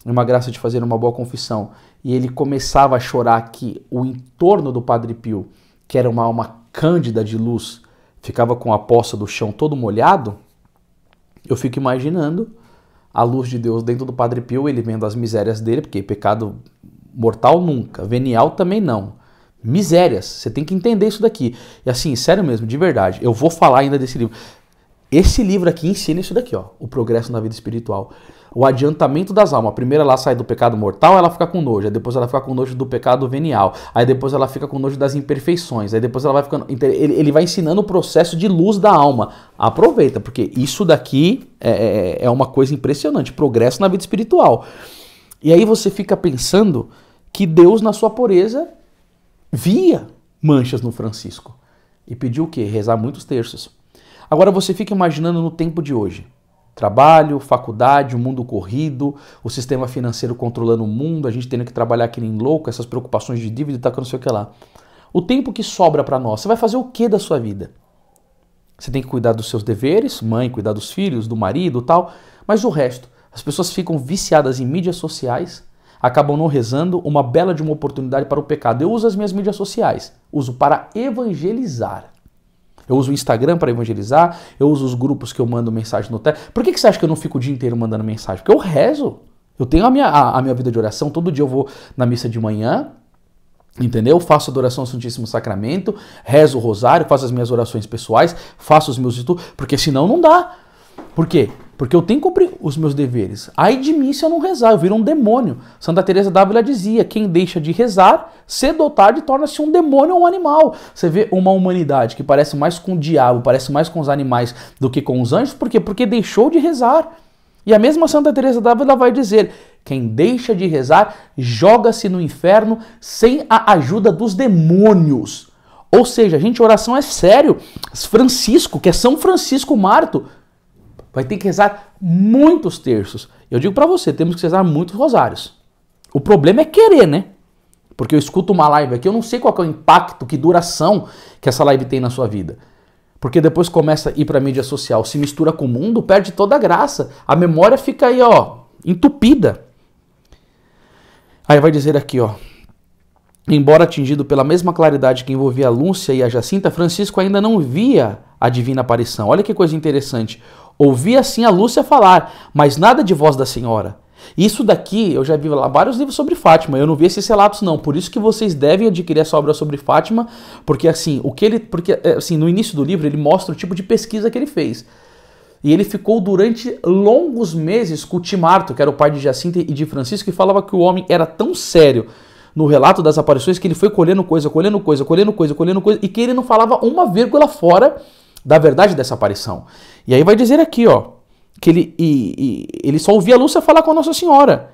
uma graça de fazer uma boa confissão, e ele começava a chorar que o entorno do Padre Pio, que era uma alma cândida de luz, ficava com a poça do chão todo molhado, eu fico imaginando a luz de Deus dentro do Padre Pio, ele vendo as misérias dele, porque pecado mortal nunca, venial também não. Misérias, você tem que entender isso daqui. E assim, sério mesmo, de verdade, eu vou falar ainda desse livro. Esse livro aqui ensina isso daqui, ó, o progresso na vida espiritual. O adiantamento das almas. A primeira ela sai do pecado mortal, ela fica com nojo. Aí depois ela fica com nojo do pecado venial. Aí depois ela fica com nojo das imperfeições. Aí depois ela vai ficando... Ele vai ensinando o processo de luz da alma. Aproveita, porque isso daqui é uma coisa impressionante. Progresso na vida espiritual. E aí você fica pensando que Deus, na sua pureza, via manchas no Francisco. E pediu o quê? Rezar muitos terços. Agora você fica imaginando no tempo de hoje. Trabalho, faculdade, o mundo corrido, o sistema financeiro controlando o mundo, a gente tendo que trabalhar que nem louco, essas preocupações de dívida e tal, que não sei o que lá. O tempo que sobra para nós, você vai fazer o que da sua vida? Você tem que cuidar dos seus deveres, mãe, cuidar dos filhos, do marido e tal, mas o resto, as pessoas ficam viciadas em mídias sociais, acabam não rezando, uma bela de uma oportunidade para o pecado. Eu uso as minhas mídias sociais, uso para evangelizar. Eu uso o Instagram para evangelizar, eu uso os grupos que eu mando mensagem no Telegram. Por que você acha que eu não fico o dia inteiro mandando mensagem? Porque eu rezo. Eu tenho a minha vida de oração, todo dia eu vou na missa de manhã, entendeu? Faço adoração ao Santíssimo Sacramento, rezo o rosário, faço as minhas orações pessoais, faço os meus estudos, porque senão não dá. Por quê? Porque eu tenho que cumprir os meus deveres. Ai de mim se eu não rezar, eu viro um demônio. Santa Teresa d'Ávila dizia, quem deixa de rezar, cedo ou tarde torna-se um demônio ou um animal. Você vê uma humanidade que parece mais com o diabo, parece mais com os animais do que com os anjos, por quê? Porque deixou de rezar. E a mesma Santa Teresa d'Ávila vai dizer, quem deixa de rezar, joga-se no inferno sem a ajuda dos demônios. Ou seja, gente, a oração é sério. Francisco, que é São Francisco Marto, vai ter que rezar muitos terços. Eu digo para você, temos que rezar muitos rosários. O problema é querer, né? Porque eu escuto uma live aqui, eu não sei qual é o impacto, que duração que essa live tem na sua vida. Porque depois começa a ir para a mídia social, se mistura com o mundo, perde toda a graça. A memória fica aí, ó, entupida. Aí vai dizer aqui, ó. Embora atingido pela mesma claridade que envolvia a Lúcia e a Jacinta, Francisco ainda não via a divina aparição. Olha que coisa interessante. Ouvia sim a Lúcia falar, mas nada de voz da Senhora. Isso daqui, eu já vi lá vários livros sobre Fátima, eu não vi esses relatos não, por isso que vocês devem adquirir essa obra sobre Fátima, porque assim, no início do livro ele mostra o tipo de pesquisa que ele fez. E ele ficou durante longos meses com o Timarto, que era o pai de Jacinta e de Francisco, e falava que o homem era tão sério no relato das aparições que ele foi colhendo coisa, e que ele não falava uma vírgula fora da verdade dessa aparição. E aí vai dizer aqui, ó, que ele só ouvia a Lúcia falar com a Nossa Senhora,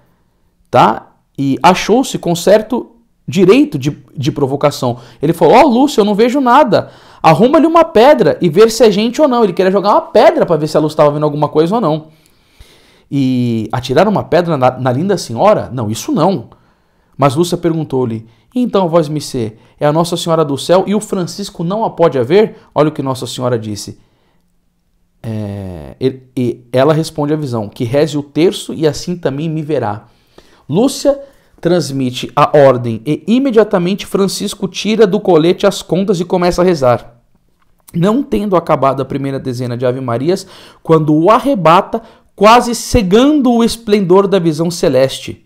tá? E achou-se com certo direito de provocação. Ele falou, ó Lúcia, eu não vejo nada, arruma-lhe uma pedra e ver se é gente ou não. Ele queria jogar uma pedra para ver se a Lúcia estava vendo alguma coisa ou não. E atirar uma pedra na linda senhora? Não, isso não. Mas Lúcia perguntou-lhe, então, vós me ser, é a Nossa Senhora do Céu e o Francisco não a pode haver? Olha o que Nossa Senhora disse. E ela responde à visão, que reze o terço e assim também me verá. Lúcia transmite a ordem e imediatamente Francisco tira do colete as contas e começa a rezar. Não tendo acabado a primeira dezena de Ave Marias, quando o arrebata, quase cegando o esplendor da visão celeste.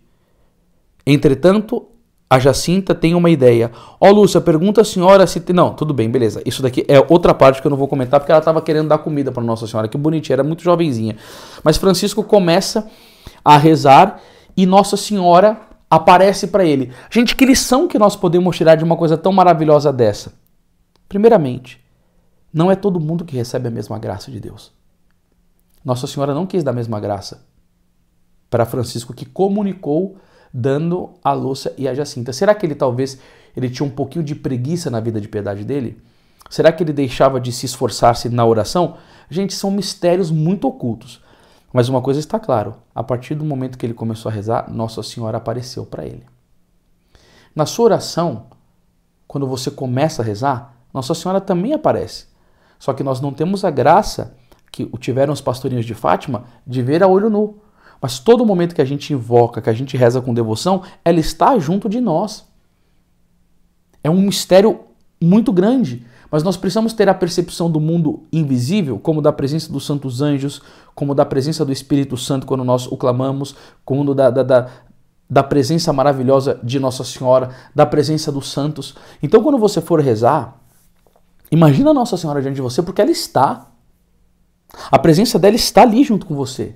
Entretanto, a Jacinta tem uma ideia. Ó, Lúcia, pergunta à senhora se... Não, tudo bem, beleza. Isso daqui é outra parte que eu não vou comentar, porque ela estava querendo dar comida para Nossa Senhora. Que bonitinha, era muito jovenzinha. Mas Francisco começa a rezar e Nossa Senhora aparece para ele. Gente, que lição que nós podemos tirar de uma coisa tão maravilhosa dessa? Primeiramente, não é todo mundo que recebe a mesma graça de Deus. Nossa Senhora não quis dar a mesma graça para Francisco, que comunicou dando a Lúcia e a Jacinta. Será que ele tinha um pouquinho de preguiça na vida de piedade dele? Será que ele deixava de se esforçar-se na oração? Gente, são mistérios muito ocultos. Mas uma coisa está claro, a partir do momento que ele começou a rezar, Nossa Senhora apareceu para ele. Na sua oração, quando você começa a rezar, Nossa Senhora também aparece. Só que nós não temos a graça que tiveram os pastorinhos de Fátima de ver a olho nu. Mas todo momento que a gente invoca, que a gente reza com devoção, ela está junto de nós. É um mistério muito grande, mas nós precisamos ter a percepção do mundo invisível, como da presença dos santos anjos, como da presença do Espírito Santo quando nós o clamamos, como da presença maravilhosa de Nossa Senhora, da presença dos santos. Então quando você for rezar, imagina a Nossa Senhora diante de você, porque ela está. A presença dela está ali junto com você.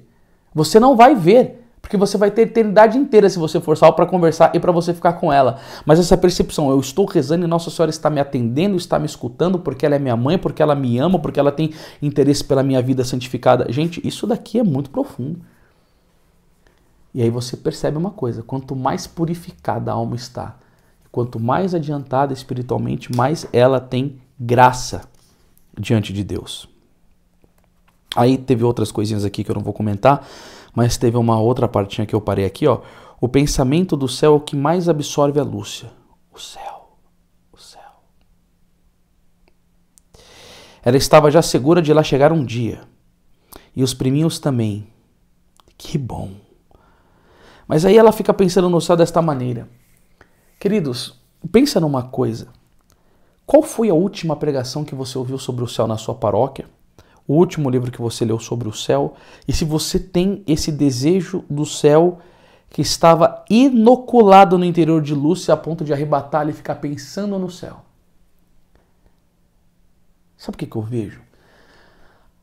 Você não vai ver, porque você vai ter a eternidade inteira se você for só para conversar e para você ficar com ela. Mas essa percepção, eu estou rezando e Nossa Senhora está me atendendo, está me escutando, porque ela é minha mãe, porque ela me ama, porque ela tem interesse pela minha vida santificada. Gente, isso daqui é muito profundo. E aí você percebe uma coisa, quanto mais purificada a alma está, quanto mais adiantada espiritualmente, mais ela tem graça diante de Deus. Aí teve outras coisinhas aqui que eu não vou comentar, mas teve uma outra partinha que eu parei aqui, ó. O pensamento do céu é o que mais absorve a Lúcia. O céu, o céu. Ela estava já segura de lá chegar um dia. E os priminhos também. Que bom. Mas aí ela fica pensando no céu desta maneira. Queridos, pensa numa coisa. Qual foi a última pregação que você ouviu sobre o céu na sua paróquia? O último livro que você leu sobre o céu? E se você tem esse desejo do céu que estava inoculado no interior de Lúcia a ponto de arrebatá-la e ficar pensando no céu? Sabe o que eu vejo?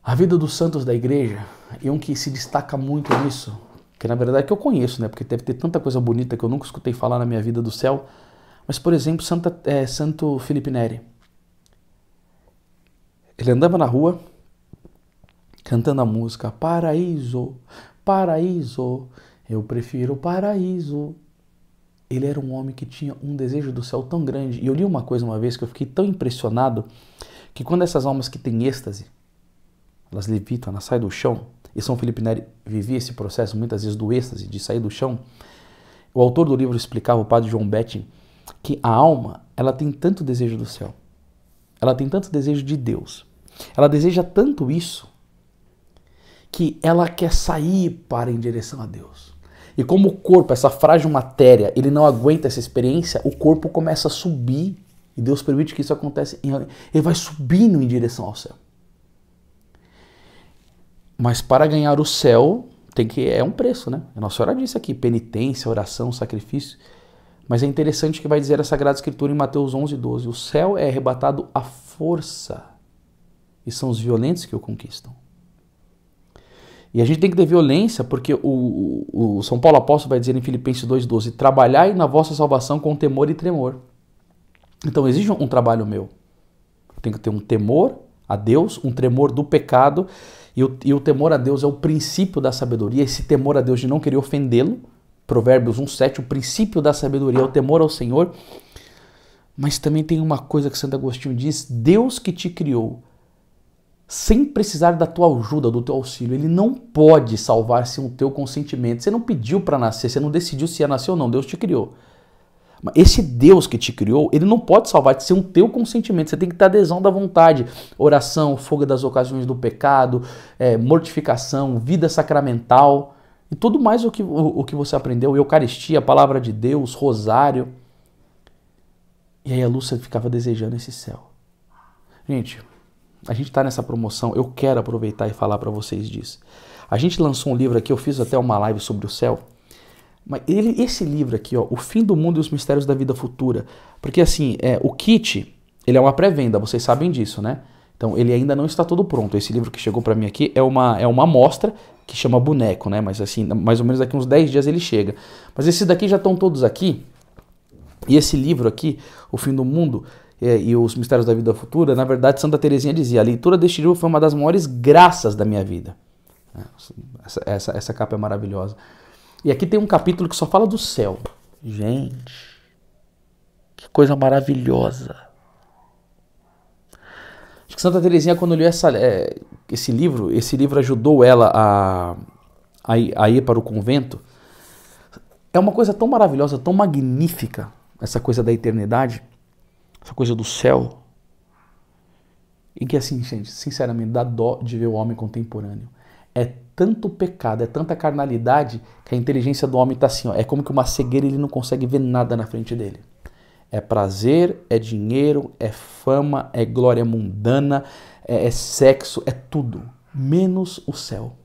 A vida dos santos da igreja, e um que se destaca muito nisso, que na verdade é que eu conheço, né? Porque deve ter tanta coisa bonita que eu nunca escutei falar na minha vida do céu. Mas, por exemplo, Santo Felipe Neri. Ele andava na rua cantando a música Paraíso, Paraíso, eu prefiro o paraíso. Ele era um homem que tinha um desejo do céu tão grande. E eu li uma coisa uma vez que eu fiquei tão impressionado, que quando essas almas que têm êxtase, elas levitam, elas saem do chão, e São Felipe Neri vivia esse processo muitas vezes do êxtase, de sair do chão. O autor do livro explicava, o padre João Betting, que a alma, ela tem tanto desejo do céu, ela tem tanto desejo de Deus, ela deseja tanto isso, que ela quer sair para em direção a Deus. E como o corpo, essa frágil matéria, ele não aguenta essa experiência, o corpo começa a subir, e Deus permite que isso aconteça, ele vai subindo em direção ao céu. Mas para ganhar o céu, é um preço, né? A Nossa Senhora disse aqui, penitência, oração, sacrifício. Mas é interessante que vai dizer a Sagrada Escritura em Mateus 11:12, o céu é arrebatado à força, e são os violentos que o conquistam. E a gente tem que ter violência, porque o São Paulo Apóstolo vai dizer em Filipenses 2:12, trabalhai na vossa salvação com temor e tremor. Então exige um trabalho meu. Eu tenho que ter um temor a Deus, um tremor do pecado, e o temor a Deus é o princípio da sabedoria, esse temor a Deus de não querer ofendê-lo. Provérbios 1:7, o princípio da sabedoria é o temor ao Senhor. Mas também tem uma coisa que Santo Agostinho diz, Deus que te criou, sem precisar da tua ajuda, do teu auxílio, ele não pode salvar sem o teu consentimento. Você não pediu para nascer, você não decidiu se ia nascer ou não, Deus te criou. Mas esse Deus que te criou, ele não pode salvar sem o teu consentimento, você tem que ter adesão da vontade. Oração, fogo das ocasiões do pecado, mortificação, vida sacramental, e tudo mais o que você aprendeu, Eucaristia, a palavra de Deus, rosário. E aí a Lúcia ficava desejando esse céu. Gente, a gente está nessa promoção, eu quero aproveitar e falar para vocês disso. A gente lançou um livro aqui, eu fiz até uma live sobre o céu, mas esse livro aqui, ó, O Fim do Mundo e os Mistérios da Vida Futura, porque assim, o kit, ele é uma pré-venda, vocês sabem disso, né? Então ele ainda não está todo pronto. Esse livro que chegou para mim aqui é uma amostra que chama Boneco, né? Mas assim, mais ou menos daqui uns 10 dias ele chega. Mas esses daqui já estão todos aqui, e esse livro aqui, O Fim do Mundo e os Mistérios da Vida Futura, na verdade Santa Teresinha dizia, a leitura deste livro foi uma das maiores graças da minha vida. Essa capa é maravilhosa. E aqui tem um capítulo que só fala do céu. Gente, que coisa maravilhosa. Acho que Santa Teresinha, quando leu esse livro ajudou ela a ir para o convento. É uma coisa tão maravilhosa, tão magnífica, essa coisa da eternidade, essa coisa do céu, e que assim, gente, sinceramente, dá dó de ver o homem contemporâneo. É tanto pecado, é tanta carnalidade, que a inteligência do homem está assim, ó, é como que uma cegueira, ele não consegue ver nada na frente dele. É prazer, é dinheiro, é fama, é glória mundana, é sexo, é tudo, menos o céu.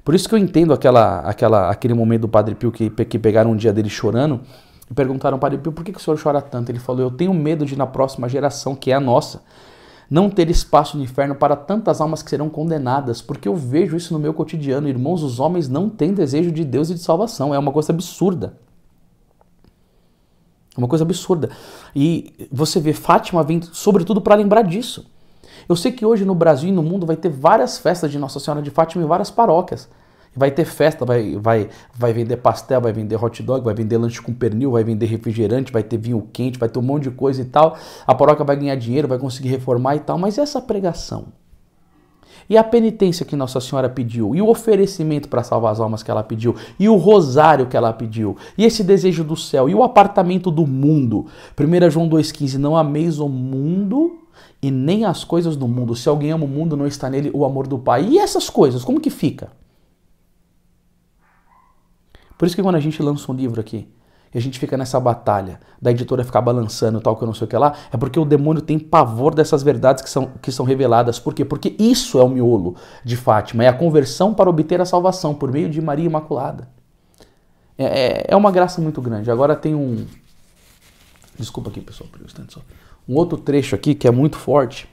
Por isso que eu entendo aquele momento do Padre Pio que pegaram um dia dele chorando e perguntaram ao Padre Pio, por que o senhor chora tanto? Ele falou, eu tenho medo de na próxima geração, que é a nossa, não ter espaço no inferno para tantas almas que serão condenadas, porque eu vejo isso no meu cotidiano. Irmãos, os homens não têm desejo de Deus e de salvação, é uma coisa absurda. É uma coisa absurda. E você vê, Fátima vem sobretudo para lembrar disso. Eu sei que hoje no Brasil e no mundo vai ter várias festas de Nossa Senhora de Fátima em várias paróquias. Vai ter festa, vai vender pastel, vai vender hot dog, vai vender lanche com pernil, vai vender refrigerante, vai ter vinho quente, vai ter um monte de coisa e tal. A paróquia vai ganhar dinheiro, vai conseguir reformar e tal. Mas e essa pregação? E a penitência que Nossa Senhora pediu? E o oferecimento para salvar as almas que ela pediu? E o rosário que ela pediu? E esse desejo do céu? E o apartamento do mundo? 1 João 2,15, não ameis o mundo e nem as coisas do mundo. Se alguém ama o mundo, não está nele o amor do Pai. E essas coisas, como que fica? Por isso que quando a gente lança um livro aqui, e a gente fica nessa batalha, da editora ficar balançando tal, que eu não sei o que lá, é porque o demônio tem pavor dessas verdades que são reveladas. Por quê? Porque isso é o miolo de Fátima, é a conversão para obter a salvação por meio de Maria Imaculada. É uma graça muito grande. Agora tem um... Desculpa aqui, pessoal, por um instante só. Um outro trecho aqui que é muito forte.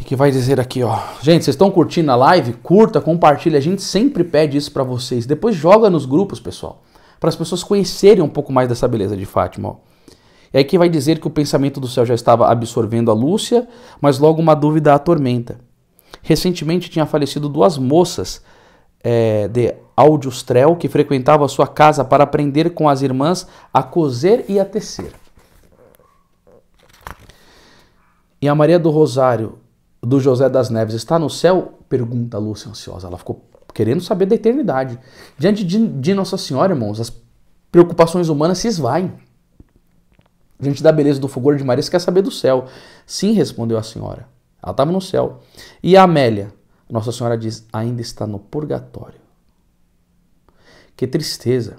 que vai dizer aqui, ó. Gente, vocês estão curtindo a live? Curta, compartilha. A gente sempre pede isso para vocês. Depois joga nos grupos, pessoal, para as pessoas conhecerem um pouco mais dessa beleza de Fátima, ó. E aí que vai dizer que o pensamento do céu já estava absorvendo a Lúcia, mas logo uma dúvida a atormenta. Recentemente tinha falecido 2 moças de Aljustrel que frequentavam a sua casa para aprender com as irmãs a coser e a tecer. E a Maria do Rosário, do José das Neves, está no céu? Pergunta a Lúcia ansiosa. Ela ficou querendo saber da eternidade. Diante de Nossa Senhora, irmãos, as preocupações humanas se esvaem. Diante da beleza do fulgor de Maria, você quer saber do céu. Sim, respondeu a senhora. Ela estava no céu. E a Amélia? Nossa Senhora diz, ainda está no purgatório. Que tristeza.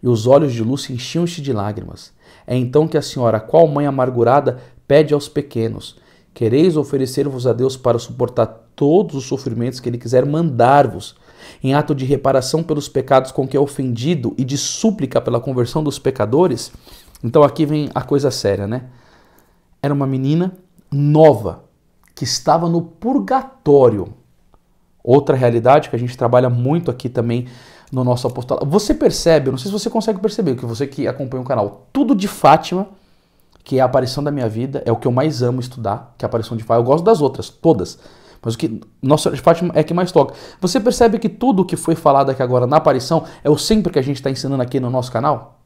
E os olhos de Lúcia enchiam-se de lágrimas. É então que a senhora, qual mãe amargurada, pede aos pequenos, quereis oferecer-vos a Deus para suportar todos os sofrimentos que Ele quiser mandar-vos, em ato de reparação pelos pecados com que é ofendido e de súplica pela conversão dos pecadores? Então aqui vem a coisa séria, né? Era uma menina nova, que estava no purgatório. Outra realidade que a gente trabalha muito aqui também no nosso apostolado. Você percebe, eu não sei se você consegue perceber, que você que acompanha o canal, tudo de Fátima, que é a aparição da minha vida, é o que eu mais amo estudar, que é a aparição de Fátima. Eu gosto das outras, todas. Mas o que Nossa de Fátima é que mais toca. Você percebe que tudo o que foi falado aqui agora na aparição é o sempre que a gente está ensinando aqui no nosso canal?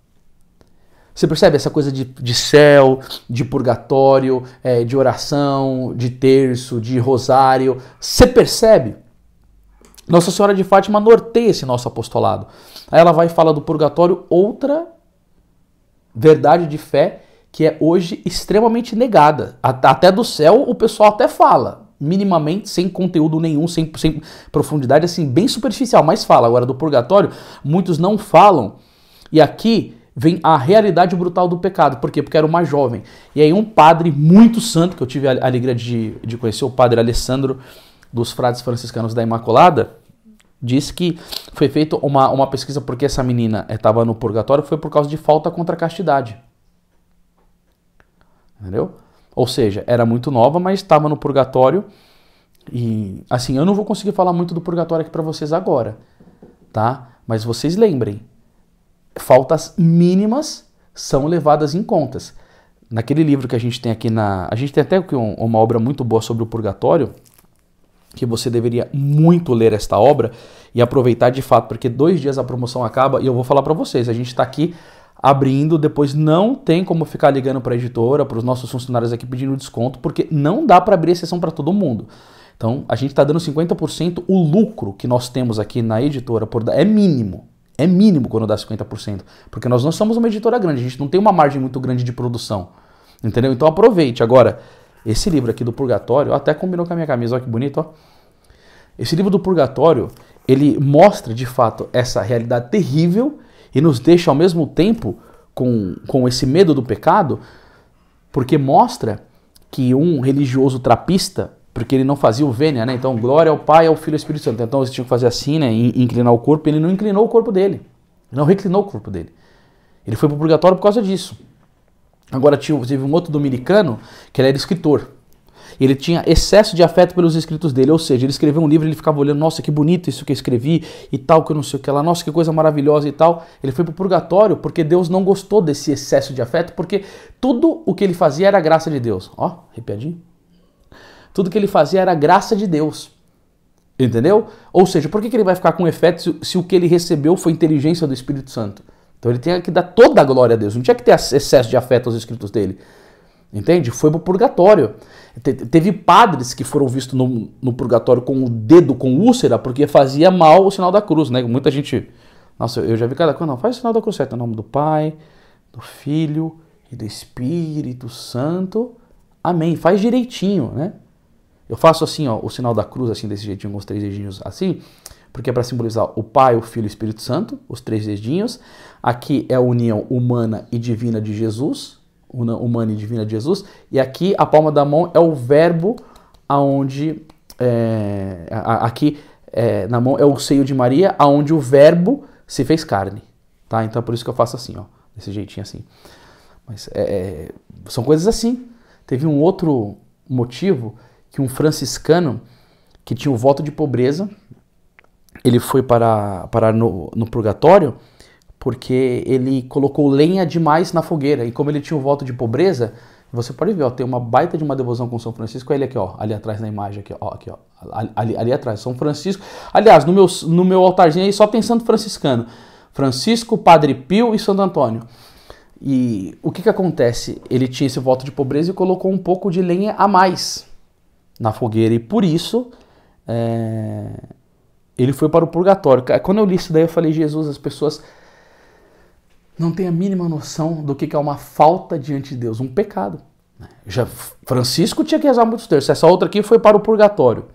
Você percebe essa coisa de céu, de purgatório, de oração, de terço, de rosário? Você percebe? Nossa Senhora de Fátima norteia esse nosso apostolado. Aí ela vai e fala do purgatório, outra verdade de fé que é hoje extremamente negada. Até do céu o pessoal até fala, minimamente, sem conteúdo nenhum, sem profundidade, assim, bem superficial, mas fala. Agora do purgatório, muitos não falam. E aqui vem a realidade brutal do pecado. Por quê? Porque era uma jovem. E aí um padre muito santo, que eu tive a alegria de conhecer, o padre Alessandro, dos frades franciscanos da Imaculada, diz que foi feita uma pesquisa porque essa menina estava no purgatório, foi por causa de falta contra a castidade. Entendeu? Ou seja, era muito nova, mas estava no purgatório. E assim, eu não vou conseguir falar muito do purgatório aqui para vocês agora, tá? Mas vocês lembrem, faltas mínimas são levadas em contas. Naquele livro que a gente tem aqui a gente tem até uma obra muito boa sobre o purgatório, que você deveria muito ler esta obra e aproveitar de fato, porque 2 dias a promoção acaba e eu vou falar para vocês, a gente está aqui abrindo, depois não tem como ficar ligando para a editora, para os nossos funcionários aqui pedindo desconto, porque não dá para abrir exceção para todo mundo. Então, a gente está dando 50%, o lucro que nós temos aqui na editora é mínimo. É mínimo quando dá 50%, porque nós não somos uma editora grande, a gente não tem uma margem muito grande de produção, entendeu? Então aproveite. Agora, esse livro aqui do Purgatório, até combinou com a minha camisa, olha que bonito, ó. Esse livro do Purgatório, ele mostra de fato essa realidade terrível e nos deixa ao mesmo tempo com esse medo do pecado, porque mostra que um religioso trapista, porque ele não fazia o vênia, né? Então, glória ao Pai, ao Filho e ao Espírito Santo. Então, eles tinham que fazer assim, né? Inclinar o corpo. Ele não inclinou o corpo dele. Ele não reclinou o corpo dele. Ele foi para o purgatório por causa disso. Agora, teve um outro dominicano que ele era escritor. Ele tinha excesso de afeto pelos escritos dele. Ou seja, ele escreveu um livro e ele ficava olhando, nossa, que bonito isso que eu escrevi e tal, que eu não sei o que lá. Nossa, que coisa maravilhosa e tal. Ele foi para o purgatório porque Deus não gostou desse excesso de afeto, porque tudo o que ele fazia era graça de Deus. Ó, arrepiadinho. Tudo que ele fazia era graça de Deus. Entendeu? Ou seja, por que ele vai ficar com efeito se o que ele recebeu foi inteligência do Espírito Santo? Então ele tinha que dar toda a glória a Deus. Não tinha que ter excesso de afeto aos escritos dele. Entende? Foi pro purgatório. Teve padres que foram vistos no purgatório com o dedo, com úlcera, porque fazia mal o sinal da cruz, né? Muita gente... Nossa, eu já vi cada coisa. Não, faz o sinal da cruz certo. Em nome do Pai, do Filho e do Espírito Santo. Amém. Faz direitinho, né? Eu faço assim, ó, o sinal da cruz, assim, desse jeitinho, com os 3 dedinhos assim, porque é para simbolizar o Pai, o Filho e o Espírito Santo, os 3 dedinhos. Aqui é a união humana e divina de Jesus, humana e divina de Jesus. E aqui a palma da mão é o verbo, aonde aqui na mão é o seio de Maria, aonde o verbo se fez carne, tá? Então é por isso que eu faço assim, ó, desse jeitinho assim. Mas são coisas assim. Teve um outro motivo que um franciscano que tinha o voto de pobreza, ele foi parar no purgatório porque ele colocou lenha demais na fogueira. E como ele tinha o voto de pobreza, você pode ver, ó, tem uma baita de uma devoção com São Francisco. Ele aqui, ó, ali atrás na imagem, aqui, ó, ali atrás, São Francisco. Aliás, no meu altarzinho aí só tem santo franciscano. Francisco, Padre Pio e Santo Antônio. E o que acontece? Ele tinha esse voto de pobreza e colocou um pouco de lenha a mais na fogueira. E por isso, ele foi para o purgatório. Quando eu li isso daí, eu falei, Jesus, as pessoas não têm a mínima noção do que é uma falta diante de Deus, um pecado. Já Francisco tinha que rezar muitos terços. Essa outra aqui foi para o purgatório.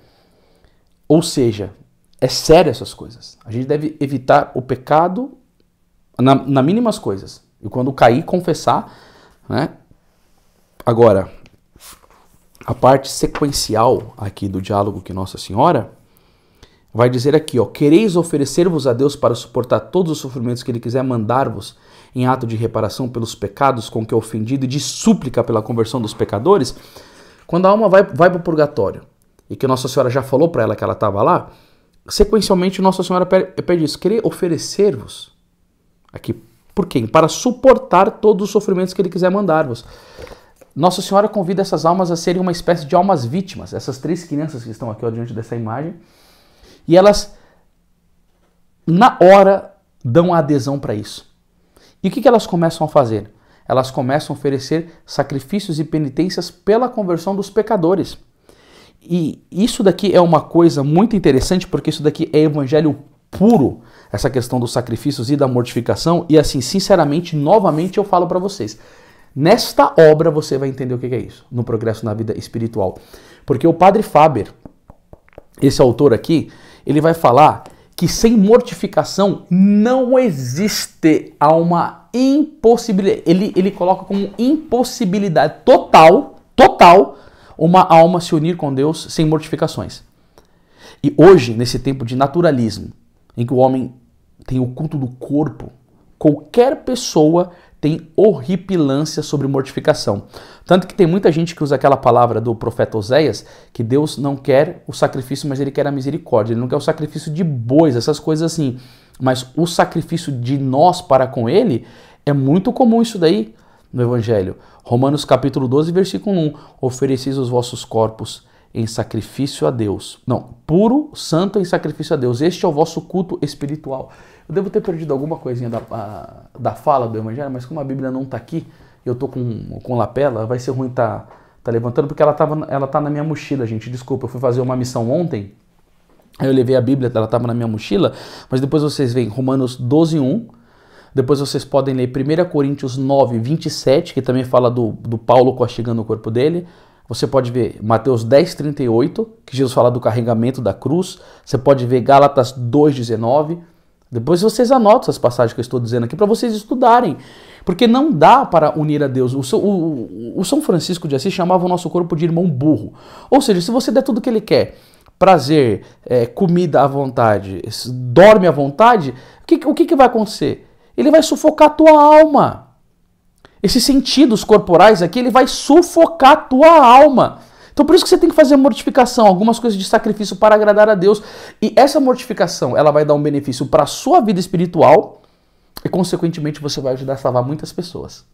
Ou seja, é sério essas coisas. A gente deve evitar o pecado nas mínimas coisas. E quando cair, confessar, né? Agora, a parte sequencial aqui do diálogo que Nossa Senhora vai dizer aqui, ó, quereis oferecer-vos a Deus para suportar todos os sofrimentos que Ele quiser mandar-vos em ato de reparação pelos pecados com que é ofendido e de súplica pela conversão dos pecadores. Quando a alma vai para o purgatório e que Nossa Senhora já falou para ela que ela estava lá, sequencialmente Nossa Senhora pede isso, querer oferecer-vos aqui. Por quem? Para suportar todos os sofrimentos que Ele quiser mandar-vos. Nossa Senhora convida essas almas a serem uma espécie de almas vítimas, essas 3 crianças que estão aqui ó, diante dessa imagem, e elas, na hora, dão a adesão para isso. E o que elas começam a fazer? Elas começam a oferecer sacrifícios e penitências pela conversão dos pecadores. E isso daqui é uma coisa muito interessante, porque isso daqui é evangelho puro, essa questão dos sacrifícios e da mortificação. E assim, sinceramente, novamente eu falo para vocês, nesta obra você vai entender o que é isso, no Progresso na Vida Espiritual. Porque o Padre Faber, esse autor aqui, ele vai falar que sem mortificação não existe uma impossibilidade. Ele coloca como impossibilidade total, uma alma se unir com Deus sem mortificações. E hoje, nesse tempo de naturalismo, em que o homem tem o culto do corpo, qualquer pessoa tem horripilância sobre mortificação. Tanto que tem muita gente que usa aquela palavra do profeta Oséias, que Deus não quer o sacrifício, mas Ele quer a misericórdia. Ele não quer o sacrifício de bois, essas coisas assim. Mas o sacrifício de nós para com Ele, é muito comum isso daí no Evangelho. Romanos capítulo 12, versículo 1. Ofereceis os vossos corpos em sacrifício a Deus. Não, puro, santo em sacrifício a Deus. Este é o vosso culto espiritual. Eu devo ter perdido alguma coisinha da fala do Evangelho, mas como a Bíblia não está aqui, eu estou com lapela, vai ser ruim tá levantando, porque ela tá na minha mochila, gente. Desculpa, eu fui fazer uma missão ontem, aí eu levei a Bíblia, ela estava na minha mochila, mas depois vocês veem Romanos 12, 1, depois vocês podem ler 1 Coríntios 9, 27, que também fala do Paulo castigando o corpo dele. Você pode ver Mateus 10, 38, que Jesus fala do carregamento da cruz. Você pode ver Gálatas 2, 19. Depois vocês anotam essas passagens que eu estou dizendo aqui para vocês estudarem. Porque não dá para unir a Deus. O São Francisco de Assis chamava o nosso corpo de irmão burro. Ou seja, se você der tudo o que ele quer, prazer, comida à vontade, dorme à vontade, o que vai acontecer? Ele vai sufocar a tua alma. Esses sentidos corporais aqui, ele vai sufocar a tua alma. Então por isso que você tem que fazer mortificação, algumas coisas de sacrifício para agradar a Deus. E essa mortificação, ela vai dar um benefício para a sua vida espiritual e consequentemente você vai ajudar a salvar muitas pessoas.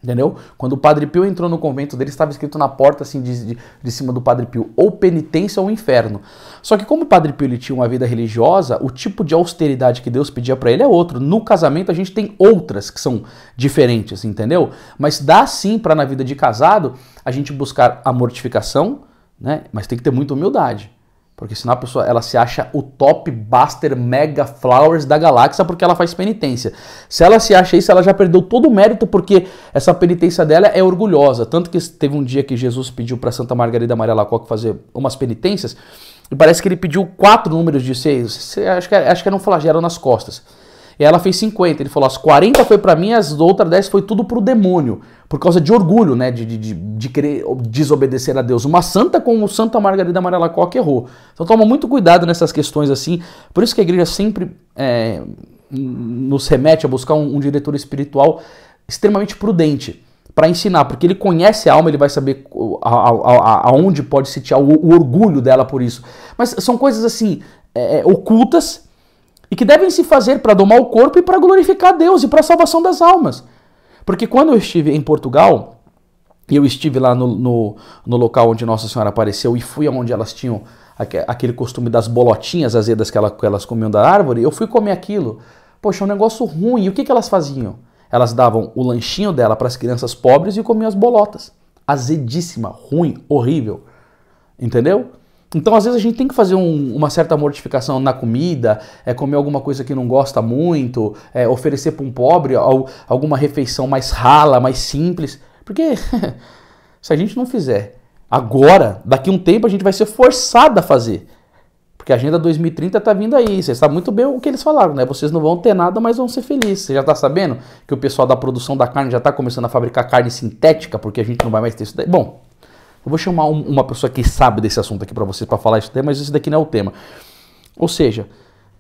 Entendeu? Quando o Padre Pio entrou no convento dele, estava escrito na porta assim de cima do Padre Pio, ou penitência ou inferno. Só que como o Padre Pio ele tinha uma vida religiosa, o tipo de austeridade que Deus pedia para ele é outro. No casamento a gente tem outras que são diferentes, entendeu? Mas dá sim para na vida de casado a gente buscar a mortificação, né? Mas tem que ter muita humildade. Porque senão a pessoa ela se acha o top buster mega flowers da galáxia porque ela faz penitência. Se ela se acha isso, ela já perdeu todo o mérito porque essa penitência dela é orgulhosa. Tanto que teve um dia que Jesus pediu para Santa Margarida Maria Alacoque fazer umas penitências e parece que ele pediu 4 números de 6. Acho que era um flagelo nas costas. E ela fez 50. Ele falou, as 40 foi para mim, as outras 10 foi tudo pro demônio. Por causa de orgulho, né? De querer desobedecer a Deus. Uma santa como Santa Margarida Maria Alacoque errou. Então toma muito cuidado nessas questões assim. Por isso que a igreja sempre nos remete a buscar um diretor espiritual extremamente prudente. para ensinar, porque ele conhece a alma, ele vai saber aonde pode sitiar o orgulho dela por isso. Mas são coisas assim, ocultas, e que devem se fazer para domar o corpo e para glorificar Deus e para a salvação das almas. Porque quando eu estive em Portugal, e eu estive lá no local onde Nossa Senhora apareceu e fui aonde elas tinham aquele costume das bolotinhas azedas que elas comiam da árvore, eu fui comer aquilo. Poxa, é um negócio ruim. E o que elas faziam? Elas davam o lanchinho dela para as crianças pobres e comiam as bolotas. Azedíssima, ruim, horrível. Entendeu? Então, às vezes, a gente tem que fazer uma certa mortificação na comida, comer alguma coisa que não gosta muito, oferecer para um pobre alguma refeição mais rala, mais simples. Porque se a gente não fizer agora, daqui a um tempo a gente vai ser forçado a fazer. Porque a Agenda 2030 tá vindo aí. Você sabe muito bem o que eles falaram, né? Vocês não vão ter nada, mas vão ser felizes. Você já tá sabendo que o pessoal da produção da carne já tá começando a fabricar carne sintética, porque a gente não vai mais ter isso daí. Bom, eu vou chamar uma pessoa que sabe desse assunto aqui para vocês para falar isso daí, mas esse daqui não é o tema. Ou seja,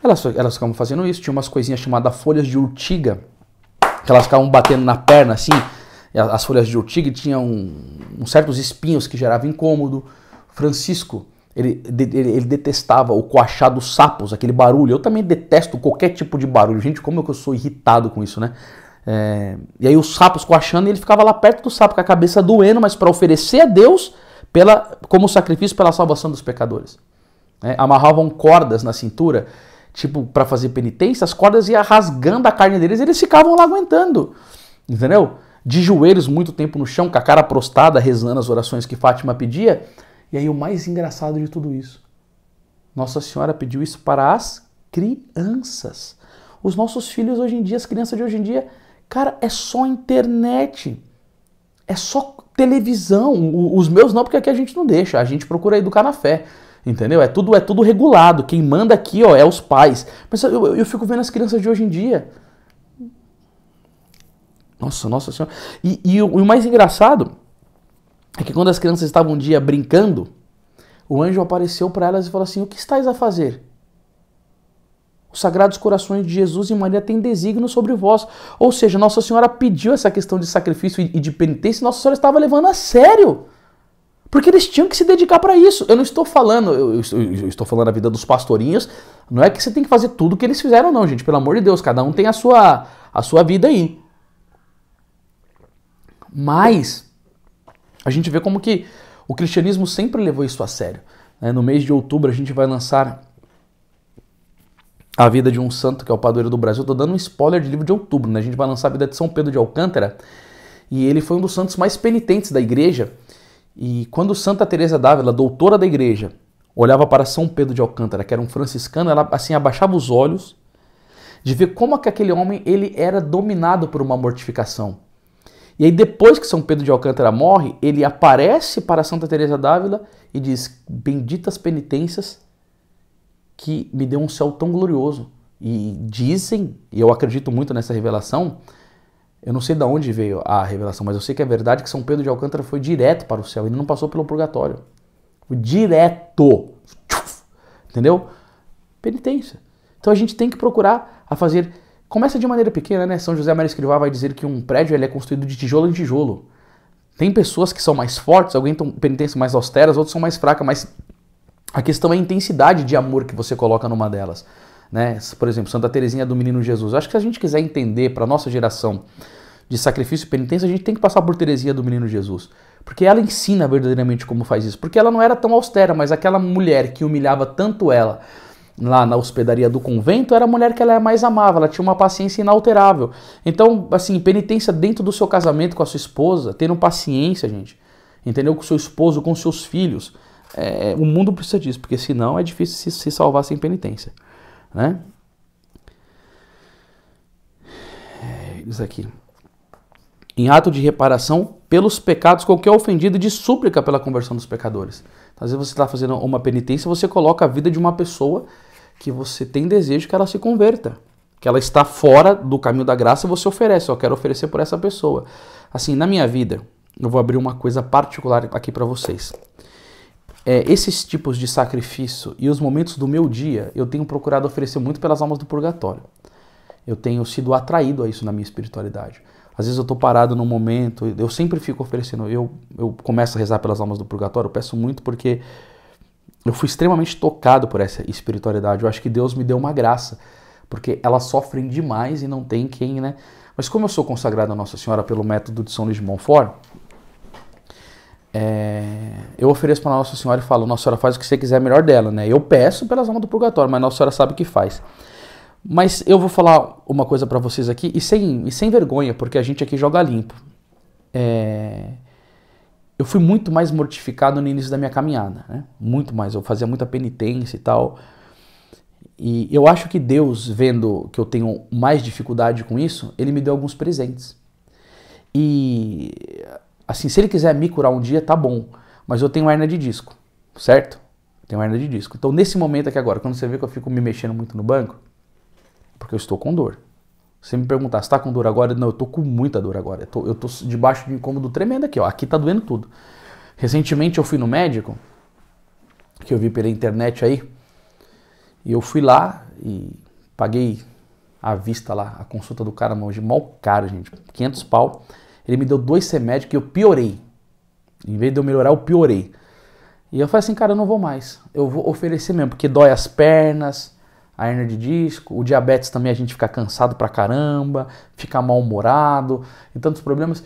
elas ficavam fazendo isso. Tinha umas coisinhas chamadas folhas de urtiga, que elas ficavam batendo na perna assim. As folhas de urtiga tinham uns certos espinhos que geravam incômodo. Francisco, ele detestava o coachar dos sapos, aquele barulho. Eu também detesto qualquer tipo de barulho. Gente, como eu sou irritado com isso, né? E aí os sapos coachando, e ele ficava lá perto do sapo com a cabeça doendo, mas para oferecer a Deus como sacrifício pela salvação dos pecadores. Amarravam cordas na cintura, tipo, para fazer penitência, as cordas iam rasgando a carne deles e eles ficavam lá aguentando. Entendeu? De joelhos muito tempo no chão, com a cara prostrada, rezando as orações que Fátima pedia. E aí o mais engraçado de tudo isso, Nossa Senhora pediu isso para as crianças. Os nossos filhos hoje em dia, as crianças de hoje em dia, cara, é só internet, é só televisão. Os meus não, porque aqui a gente não deixa, a gente procura educar na fé, entendeu? É tudo regulado, quem manda aqui é os pais. Mas eu fico vendo as crianças de hoje em dia. Nossa Senhora. E o mais engraçado é que quando as crianças estavam um dia brincando, o anjo apareceu para elas e falou assim: o que estáis a fazer? Os sagrados corações de Jesus e Maria têm desígnio sobre vós. Ou seja, Nossa Senhora pediu essa questão de sacrifício e de penitência e Nossa Senhora estava levando a sério. Porque eles tinham que se dedicar para isso. Eu não estou falando, eu estou falando da vida dos pastorinhos, não é que você tem que fazer tudo o que eles fizeram não, gente. Pelo amor de Deus, cada um tem a sua vida aí. Mas a gente vê como que o cristianismo sempre levou isso a sério. No mês de outubro a gente vai lançar a vida de um santo que é o padroeiro do Brasil. Estou dando um spoiler de livro de outubro, né? A gente vai lançar a vida de São Pedro de Alcântara e ele foi um dos santos mais penitentes da igreja. E quando Santa Teresa d'Ávila, doutora da igreja, olhava para São Pedro de Alcântara, que era um franciscano, ela assim abaixava os olhos de ver como que aquele homem ele era dominado por uma mortificação. E aí depois que São Pedro de Alcântara morre, ele aparece para Santa Teresa d'Ávila e diz: benditas penitências que me deu um céu tão glorioso. E dizem, e eu acredito muito nessa revelação, eu não sei de onde veio a revelação, mas eu sei que é verdade que São Pedro de Alcântara foi direto para o céu, ele não passou pelo purgatório. Foi direto. Entendeu? Penitência. Então a gente tem que procurar a fazer. Começa de maneira pequena, né? São José Maria Escrivá vai dizer que um prédio ele é construído de tijolo em tijolo. Tem pessoas que são mais fortes, aguentam penitências mais austeras, outros são mais fracas, mas a questão é a intensidade de amor que você coloca numa delas. Né? Por exemplo, Santa Teresinha do Menino Jesus. Acho que se a gente quiser entender para a nossa geração de sacrifício e penitência, a gente tem que passar por Teresinha do Menino Jesus. Porque ela ensina verdadeiramente como faz isso. Porque ela não era tão austera, mas aquela mulher que humilhava tanto ela lá na hospedaria do convento, era a mulher que ela mais amava, ela tinha uma paciência inalterável. Então, assim, penitência dentro do seu casamento com a sua esposa, tendo paciência, gente, entendeu? Com o seu esposo, com seus filhos. O mundo precisa disso, porque senão é difícil se salvar sem penitência, né? Isso aqui. Em ato de reparação pelos pecados, qualquer ofendido, de súplica pela conversão dos pecadores. Às vezes você está fazendo uma penitência, você coloca a vida de uma pessoa que você tem desejo que ela se converta, que ela está fora do caminho da graça e você oferece, eu quero oferecer por essa pessoa. Assim, na minha vida, eu vou abrir uma coisa particular aqui para vocês. Esses tipos de sacrifício e os momentos do meu dia, eu tenho procurado oferecer muito pelas almas do purgatório. Eu tenho sido atraído a isso na minha espiritualidade. Às vezes eu tô parado num momento, eu sempre fico oferecendo, eu começo a rezar pelas almas do purgatório, eu peço muito porque eu fui extremamente tocado por essa espiritualidade. Eu acho que Deus me deu uma graça, porque elas sofrem demais e não tem quem, né? Mas como eu sou consagrado a Nossa Senhora pelo método de São Luís de Montfort, eu ofereço para Nossa Senhora e falo, Nossa Senhora, faz o que você quiser, melhor dela, né? Eu peço pelas almas do purgatório, mas Nossa Senhora sabe o que faz. Mas eu vou falar uma coisa para vocês aqui, e sem vergonha, porque a gente aqui joga limpo. Eu fui muito mais mortificado no início da minha caminhada, né? Muito mais, eu fazia muita penitência e tal. E eu acho que Deus, vendo que eu tenho mais dificuldade com isso, Ele me deu alguns presentes. E, assim, se Ele quiser me curar um dia, tá bom. Mas eu tenho hernia de disco, certo? Eu tenho hernia de disco. Então, nesse momento aqui agora, quando você vê que eu fico me mexendo muito no banco, porque eu estou com dor. Você me perguntar, você está com dor agora? Não, eu estou com muita dor agora. Eu tô debaixo de um incômodo tremendo aqui, ó. Aqui tá doendo tudo. Recentemente eu fui no médico, que eu vi pela internet aí, e eu fui lá e paguei à vista lá, a consulta do cara, hoje mal caro, gente, 500 pau. Ele me deu 2 remédios que eu piorei. Em vez de eu melhorar, eu piorei. E eu falei assim, cara, eu não vou mais. Eu vou oferecer mesmo, porque dói as pernas, a hernia de disco, o diabetes também a gente fica cansado pra caramba, fica mal-humorado, e tantos problemas.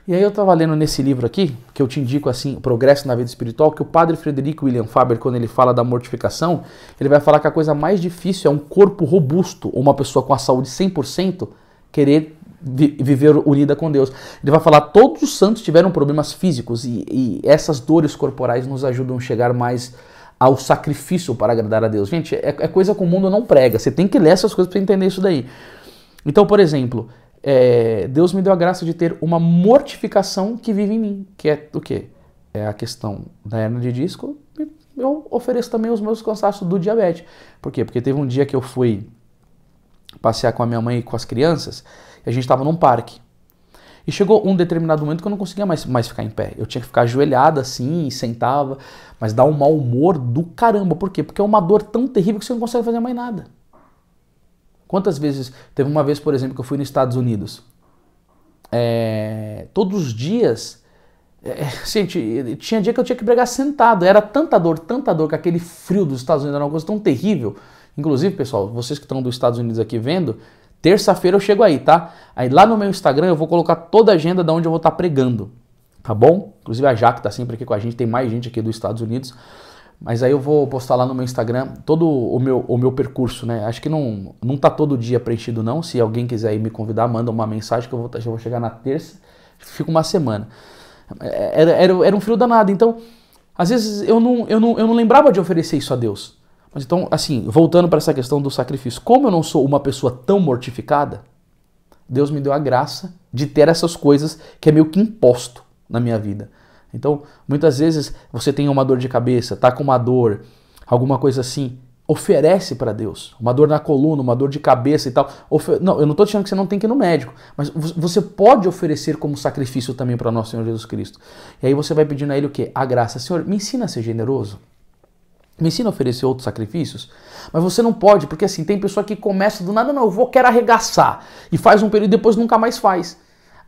E aí eu tava lendo nesse livro aqui, que eu te indico assim, Progresso na Vida Espiritual, que o padre Frederico William Faber, quando ele fala da mortificação, ele vai falar que a coisa mais difícil é um corpo robusto, ou uma pessoa com a saúde 100%, querer viver unida com Deus. Ele vai falar, todos os santos tiveram problemas físicos, e essas dores corporais nos ajudam a chegar mais ao sacrifício para agradar a Deus. Gente, é coisa que o mundo não prega, você tem que ler essas coisas para entender isso daí. Então, por exemplo, Deus me deu a graça de ter uma mortificação que vive em mim, que é o quê? É a questão da hernia de disco. Eu ofereço também os meus cansaços do diabetes. Por quê? Porque teve um dia que eu fui passear com a minha mãe e com as crianças, e a gente estava num parque. E chegou um determinado momento que eu não conseguia mais ficar em pé. Eu tinha que ficar ajoelhada assim, sentava, mas dá um mau humor do caramba. Por quê? Porque é uma dor tão terrível que você não consegue fazer mais nada. Quantas vezes... Teve uma vez, por exemplo, que eu fui nos Estados Unidos. Todos os dias... gente, tinha dia que eu tinha que pregar sentado. Era tanta dor, que aquele frio dos Estados Unidos era uma coisa tão terrível. Inclusive, pessoal, vocês que estão dos Estados Unidos aqui vendo, terça-feira eu chego aí, tá? Aí lá no meu Instagram eu vou colocar toda a agenda de onde eu vou estar pregando, tá bom? Inclusive a Jaque tá sempre aqui com a gente, tem mais gente aqui dos Estados Unidos. Mas aí eu vou postar lá no meu Instagram todo o meu percurso, né? Acho que não tá todo dia preenchido não. Se alguém quiser ir me convidar, manda uma mensagem que eu vou chegar na terça, fico uma semana. Era um frio danado, então às vezes eu não lembrava de oferecer isso a Deus. Mas então, assim, voltando para essa questão do sacrifício, como eu não sou uma pessoa tão mortificada, Deus me deu a graça de ter essas coisas que é meio que imposto na minha vida. Então, muitas vezes você tem uma dor de cabeça, tá com uma dor, alguma coisa assim, oferece para Deus. Uma dor na coluna, uma dor de cabeça e tal. Não, eu não estou dizendo que você não tem que ir no médico, mas você pode oferecer como sacrifício também para nosso Senhor Jesus Cristo. E aí você vai pedindo a Ele o quê? A graça. Senhor, me ensina a ser generoso. Me ensina a oferecer outros sacrifícios, mas você não pode, porque assim, tem pessoa que começa do nada, não, quero arregaçar, e faz um período e depois nunca mais faz.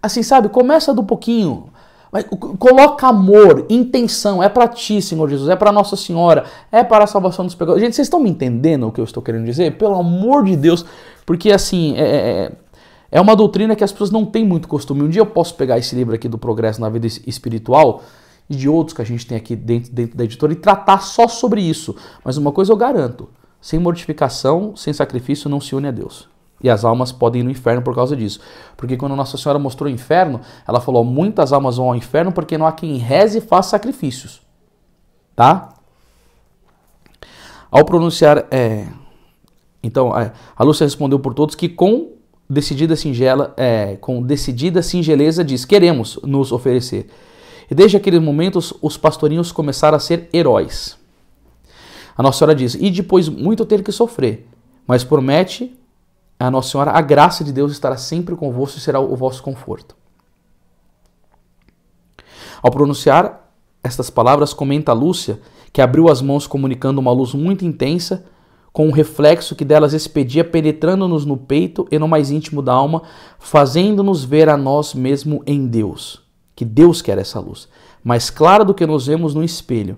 Assim, sabe, começa do pouquinho, mas coloca amor, intenção, é para ti, Senhor Jesus, é para Nossa Senhora, é para a salvação dos pecadores. Gente, vocês estão me entendendo o que eu estou querendo dizer? Pelo amor de Deus, porque assim, é uma doutrina que as pessoas não têm muito costume. Um dia eu posso pegar esse livro aqui do Progresso na Vida Espiritual, e de outros que a gente tem aqui dentro da editora, e tratar só sobre isso. Mas uma coisa eu garanto, sem mortificação, sem sacrifício, não se une a Deus. E as almas podem ir no inferno por causa disso. Porque quando Nossa Senhora mostrou o inferno, ela falou, muitas almas vão ao inferno porque não há quem reze e faça sacrifícios. Tá? Ao pronunciar... Então, a Lúcia respondeu por todos que com decidida singeleza diz, queremos nos oferecer. E desde aqueles momentos, os pastorinhos começaram a ser heróis. A Nossa Senhora diz, e depois muito ter que sofrer, mas promete a Nossa Senhora, a graça de Deus estará sempre convosco e será o vosso conforto. Ao pronunciar estas palavras, comenta a Lúcia, que abriu as mãos comunicando uma luz muito intensa, com o reflexo que delas expedia, penetrando-nos no peito e no mais íntimo da alma, fazendo-nos ver a nós mesmo em Deus. Que Deus quer essa luz, mais clara do que nos vemos no espelho.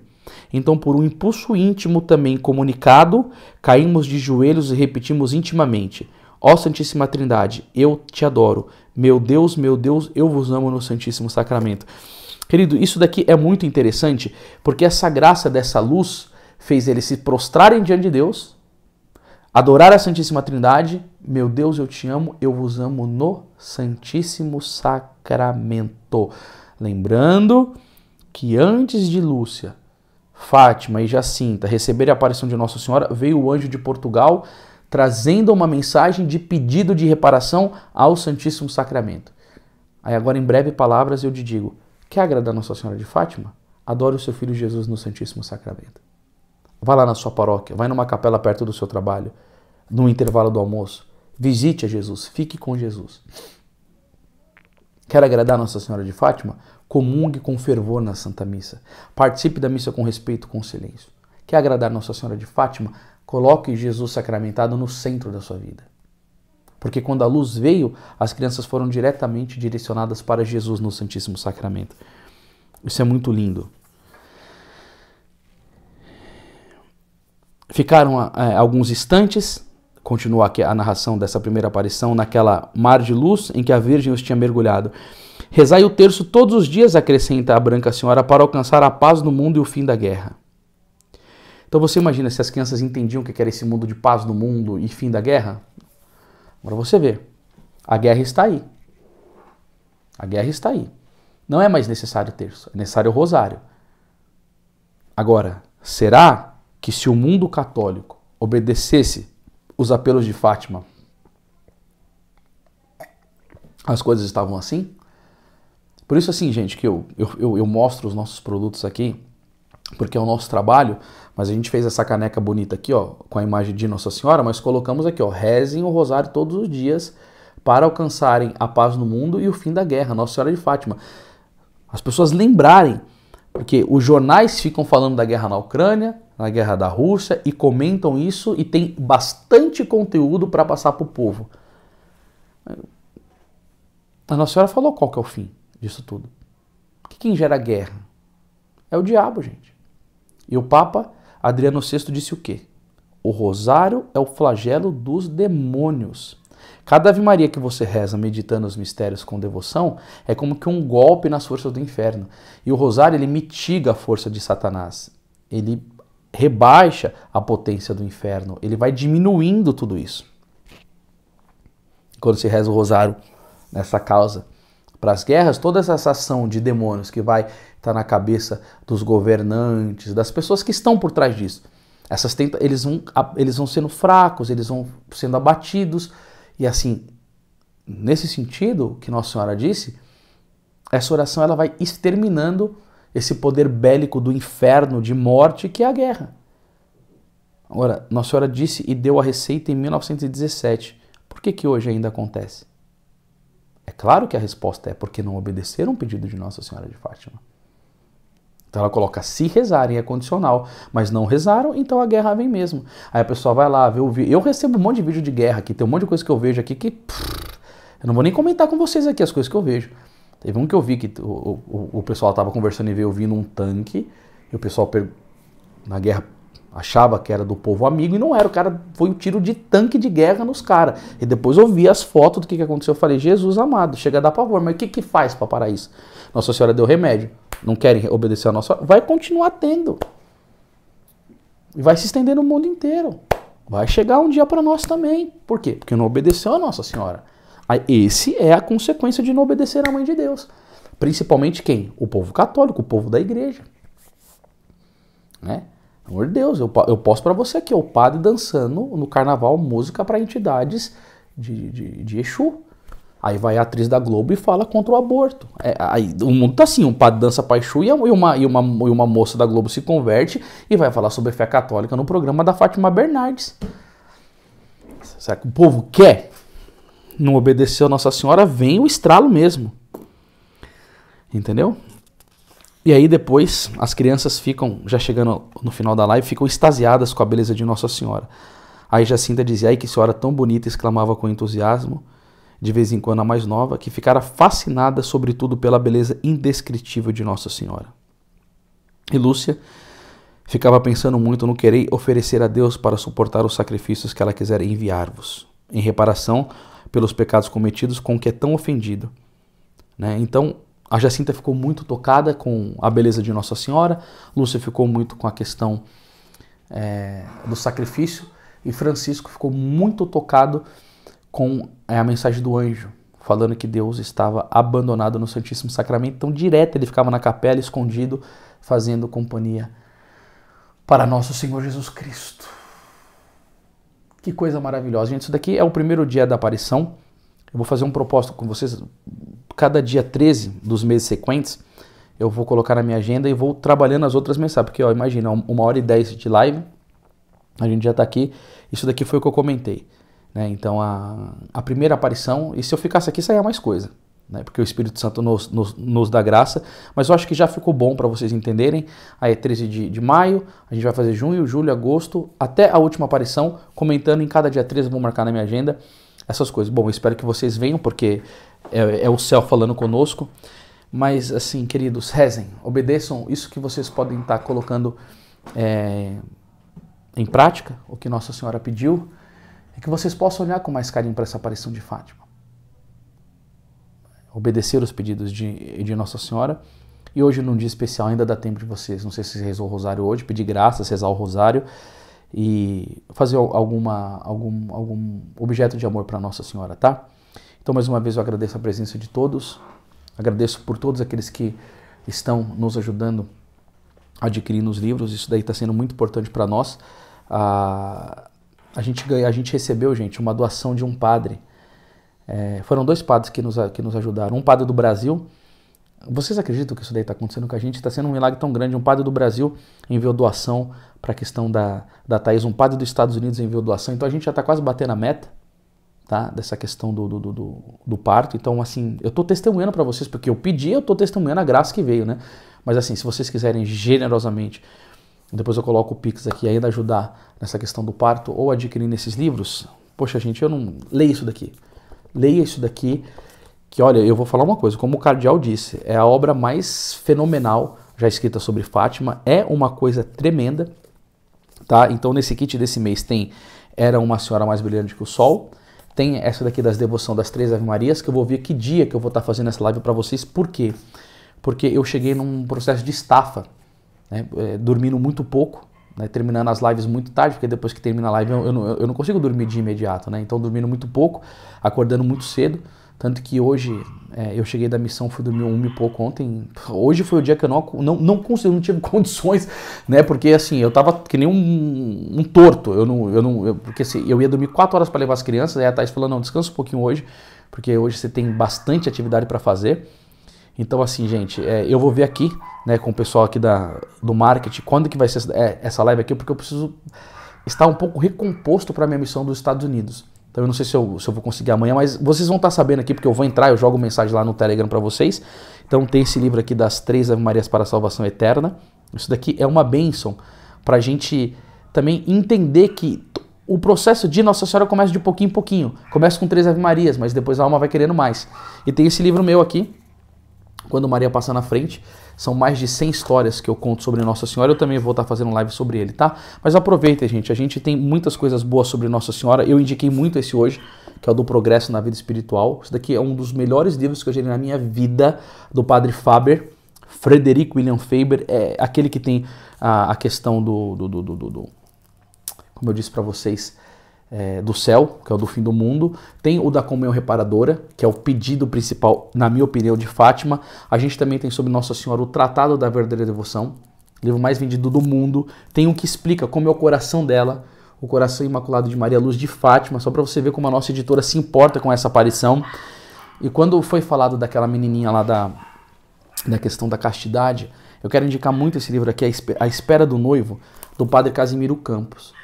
Então, por um impulso íntimo também comunicado, caímos de joelhos e repetimos intimamente: ó Santíssima Trindade, eu te adoro. Meu Deus, eu vos amo no Santíssimo Sacramento. Querido, isso daqui é muito interessante, porque essa graça dessa luz fez eles se prostrarem diante de Deus, adorar a Santíssima Trindade. Meu Deus, eu te amo, eu vos amo no Santíssimo Sacramento. Lembrando que antes de Lúcia, Fátima e Jacinta receberem a aparição de Nossa Senhora, veio o anjo de Portugal trazendo uma mensagem de pedido de reparação ao Santíssimo Sacramento. Aí agora, em breve palavras, eu te digo: quer agradar Nossa Senhora de Fátima? Adore o seu filho Jesus no Santíssimo Sacramento. Vá lá na sua paróquia, vai numa capela perto do seu trabalho, no intervalo do almoço. Visite a Jesus, fique com Jesus. Quer agradar Nossa Senhora de Fátima? Comungue com fervor na Santa Missa. Participe da missa com respeito, com silêncio. Quer agradar Nossa Senhora de Fátima? Coloque Jesus sacramentado no centro da sua vida. Porque quando a luz veio, as crianças foram diretamente direcionadas para Jesus no Santíssimo Sacramento. Isso é muito lindo. Ficaram alguns instantes, continua aqui a narração dessa primeira aparição, naquela mar de luz em que a Virgem os tinha mergulhado. Rezai o terço todos os dias, acrescenta a Branca Senhora, para alcançar a paz no mundo e o fim da guerra. Então você imagina se as crianças entendiam o que era esse mundo de paz no mundo e fim da guerra? Agora você vê, a guerra está aí. A guerra está aí. Não é mais necessário o terço, é necessário o rosário. Agora, será que se o mundo católico obedecesse os apelos de Fátima, as coisas estavam assim? Por isso, assim, gente, que eu mostro os nossos produtos aqui, porque é o nosso trabalho, mas a gente fez essa caneca bonita aqui, ó, com a imagem de Nossa Senhora, mas colocamos aqui, ó, rezem o rosário todos os dias para alcançarem a paz no mundo e o fim da guerra, Nossa Senhora de Fátima. As pessoas lembrarem, porque os jornais ficam falando da guerra na Ucrânia, na guerra da Rússia, e comentam isso, e tem bastante conteúdo para passar para o povo. A Nossa Senhora falou qual que é o fim disso tudo. Que quem gera guerra é o diabo, gente. E o Papa Adriano VI disse o quê? O rosário é o flagelo dos demônios. Cada Ave Maria que você reza meditando os mistérios com devoção é como que um golpe nas forças do inferno. E o rosário, ele mitiga a força de Satanás. Ele rebaixa a potência do inferno. Ele vai diminuindo tudo isso. Quando se reza o rosário nessa causa para as guerras, toda essa ação de demônios que vai estar na cabeça dos governantes, das pessoas que estão por trás disso, eles vão sendo fracos, eles vão sendo abatidos. E assim, nesse sentido que Nossa Senhora disse, essa oração ela vai exterminando esse poder bélico do inferno, de morte, que é a guerra. Agora, Nossa Senhora disse e deu a receita em 1917. Por que hoje ainda acontece? É claro que a resposta é porque não obedeceram o pedido de Nossa Senhora de Fátima. Então ela coloca: se rezarem, é condicional, mas não rezaram, então a guerra vem mesmo. Aí a pessoa vai lá, vê o vídeo. Eu recebo um monte de vídeo de guerra aqui, tem um monte de coisa que eu vejo aqui que eu não vou nem comentar com vocês aqui as coisas que eu vejo. Teve um que eu vi que o pessoal estava conversando e veio ouvindo um tanque, e o pessoal na guerra achava que era do povo amigo e não era. O cara foi um tiro de tanque de guerra nos caras. E depois eu vi as fotos do que aconteceu. Eu falei: Jesus amado, chega a dar pavor, mas o que faz para parar isso? Nossa Senhora deu remédio. Não querem obedecer a Nossa Senhora? Vai continuar tendo. E vai se estender no mundo inteiro. Vai chegar um dia para nós também. Por quê? Porque não obedeceu a Nossa Senhora. Aí, esse é a consequência de não obedecer à Mãe de Deus. Principalmente quem? O povo católico, o povo da igreja. Né? Pelo amor de Deus, eu posto para você aqui, o padre dançando no carnaval música para entidades de Exu. Aí vai a atriz da Globo e fala contra o aborto. Aí o mundo tá assim, um padre dança para Exu e uma moça da Globo se converte e vai falar sobre fé católica no programa da Fátima Bernardes. Será que o povo quer? Não obedeceu a Nossa Senhora, vem o estralo mesmo. Entendeu? E aí depois as crianças ficam, já chegando no final da live, ficam extasiadas com a beleza de Nossa Senhora. Aí Jacinta dizia, ai que senhora tão bonita, exclamava com entusiasmo, de vez em quando a mais nova, que ficara fascinada sobretudo pela beleza indescritível de Nossa Senhora. E Lúcia ficava pensando muito no querer oferecer a Deus para suportar os sacrifícios que ela quiser enviar-vos, em reparação pelos pecados cometidos com que é tão ofendido. Né? Então, a Jacinta ficou muito tocada com a beleza de Nossa Senhora, Lúcia ficou muito com a questão do sacrifício, e Francisco ficou muito tocado com a mensagem do anjo, falando que Deus estava abandonado no Santíssimo Sacramento. Então, direto, ele ficava na capela, escondido, fazendo companhia para nosso Senhor Jesus Cristo. Que coisa maravilhosa. Gente, isso daqui é o primeiro dia da aparição. Eu vou fazer um propósito com vocês. Cada dia 13 dos meses sequentes, eu vou colocar na minha agenda e vou trabalhando as outras mensagens. Porque, ó, imagina, 1h10 de live, a gente já está aqui. Isso daqui foi o que eu comentei. Né? Então, a primeira aparição, e se eu ficasse aqui, saia mais coisa. Né? Porque o Espírito Santo nos dá graça. Mas eu acho que já ficou bom para vocês entenderem. Aí é 13 de maio, a gente vai fazer junho, julho, agosto, até a última aparição, comentando em cada dia 13, eu vou marcar na minha agenda essas coisas. Bom, eu espero que vocês venham, porque é o céu falando conosco. Mas, assim, queridos, rezem, obedeçam isso que vocês podem estar colocando em prática, o que Nossa Senhora pediu, é que vocês possam olhar com mais carinho para essa aparição de Fátima. Obedecer os pedidos de Nossa Senhora. E hoje, num dia especial, ainda dá tempo de vocês, não sei se rezou o rosário hoje, pedir graças, rezar o rosário e fazer algum objeto de amor para Nossa Senhora, tá? Então, mais uma vez, eu agradeço a presença de todos, agradeço por todos aqueles que estão nos ajudando a adquirir os livros, isso daí está sendo muito importante para nós. A gente recebeu, gente, uma doação de um padre. Foram 2 padres que nos ajudaram. Um padre do Brasil. Vocês acreditam que isso daí está acontecendo com a gente? Está sendo um milagre tão grande. Um padre do Brasil enviou doação para a questão da Thaís. Um padre dos Estados Unidos enviou doação. Então a gente já está quase batendo a meta, tá? Dessa questão do parto. Então, assim, eu estou testemunhando para vocês, porque eu pedi, eu estou testemunhando a graça que veio, né? Mas assim, se vocês quiserem generosamente, depois eu coloco o Pix aqui, ainda ajudar nessa questão do parto ou adquirindo esses livros, poxa, gente, eu não... Leia isso daqui. Leia isso daqui, que olha, eu vou falar uma coisa, como o cardeal disse, é a obra mais fenomenal já escrita sobre Fátima, é uma coisa tremenda, tá? Então nesse kit desse mês tem Era uma Senhora Mais Brilhante que o Sol, tem essa daqui das devoção das 3 Ave Marias, que eu vou ver que dia que eu vou estar fazendo essa live para vocês. Por quê? Porque eu cheguei num processo de estafa, né? Dormindo muito pouco, né? Terminando as lives muito tarde, porque depois que termina a live eu não consigo dormir de imediato, né? Então dormindo muito pouco, acordando muito cedo, tanto que hoje eu cheguei da missão, fui dormir 1 e pouco ontem. Hoje foi o dia que eu não consegui, não tive condições, né? Porque assim, eu tava que nem um torto, porque assim, eu ia dormir 4 horas para levar as crianças, aí a Thaís falou, não, descansa um pouquinho hoje, porque hoje você tem bastante atividade para fazer. Então assim, gente, eu vou ver aqui, né, com o pessoal aqui do marketing, quando que vai ser essa live aqui, porque eu preciso estar um pouco recomposto para a minha missão dos Estados Unidos. Então eu não sei se eu vou conseguir amanhã, mas vocês vão estar sabendo aqui, porque eu vou entrar, eu jogo mensagem lá no Telegram para vocês. Então tem esse livro aqui das 3 Ave Marias para a Salvação Eterna. Isso daqui é uma bênção para a gente também entender que o processo de Nossa Senhora começa de pouquinho em pouquinho. Começa com 3 Ave Marias, mas depois a alma vai querendo mais. E tem esse livro meu aqui, Quando Maria Passa na Frente. São mais de 100 histórias que eu conto sobre Nossa Senhora. Eu também vou estar fazendo live sobre ele, tá? Mas aproveitem, gente. A gente tem muitas coisas boas sobre Nossa Senhora. Eu indiquei muito esse hoje, que é o do Progresso na Vida Espiritual. Isso daqui é um dos melhores livros que eu já li na minha vida, do Padre Faber, Frederico William Faber. É aquele que tem a questão como eu disse para vocês, do céu, que é o do fim do mundo. Tem o da comunhão reparadora, que é o pedido principal, na minha opinião, de Fátima. A gente também tem sobre Nossa Senhora o Tratado da Verdadeira Devoção, livro mais vendido do mundo. Tem um que explica como é o coração dela, o coração imaculado de Maria Luz de Fátima, só para você ver como a nossa editora se importa com essa aparição. E quando foi falado daquela menininha lá da questão da castidade, eu quero indicar muito esse livro aqui, A Espera do Noivo, do Padre Casimiro Campos.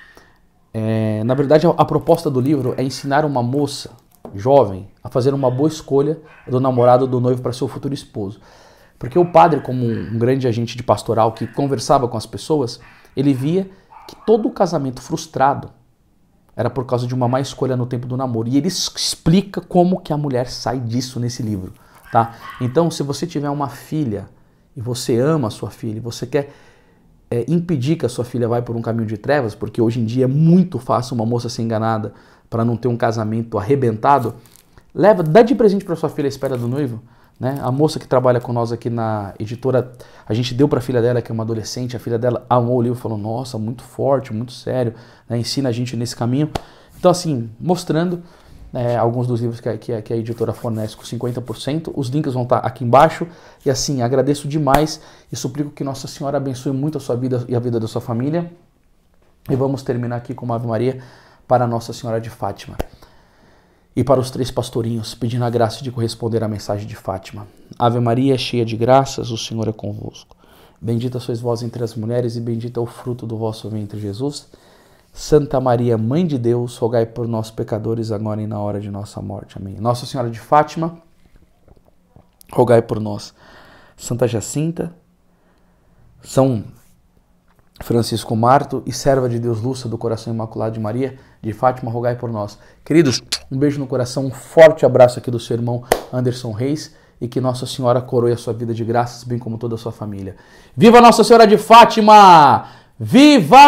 Na verdade, a proposta do livro é ensinar uma moça jovem a fazer uma boa escolha do namorado ou do noivo para seu futuro esposo. Porque o padre, como um grande agente de pastoral que conversava com as pessoas, ele via que todo casamento frustrado era por causa de uma má escolha no tempo do namoro. E ele explica como que a mulher sai disso nesse livro, tá? Então, se você tiver uma filha e você ama a sua filha e você quer impedir que a sua filha vá por um caminho de trevas, porque hoje em dia é muito fácil uma moça ser enganada para não ter um casamento arrebentado, dá de presente para sua filha a espera do noivo, né? A moça que trabalha com nós aqui na editora, a gente deu para a filha dela, que é uma adolescente, a filha dela amou o livro, falou, nossa, muito forte, muito sério, né? Ensina a gente nesse caminho. Então, assim, mostrando alguns dos livros que a editora fornece com 50%, os links vão estar aqui embaixo, e assim, agradeço demais e suplico que Nossa Senhora abençoe muito a sua vida e a vida da sua família. E vamos terminar aqui com uma Ave Maria para Nossa Senhora de Fátima. E para os 3 pastorinhos, pedindo a graça de corresponder à mensagem de Fátima. Ave Maria, cheia de graças, o Senhor é convosco. Bendita sois vós entre as mulheres e bendito é o fruto do vosso ventre, Jesus. Santa Maria, Mãe de Deus, rogai por nós pecadores, agora e na hora de nossa morte. Amém. Nossa Senhora de Fátima, rogai por nós. Santa Jacinta, São Francisco Marto e serva de Deus Lúcia do Coração Imaculado de Maria de Fátima, rogai por nós. Queridos, um beijo no coração, um forte abraço aqui do seu irmão Anderson Reis e que Nossa Senhora coroe a sua vida de graças, bem como toda a sua família. Viva Nossa Senhora de Fátima! Viva!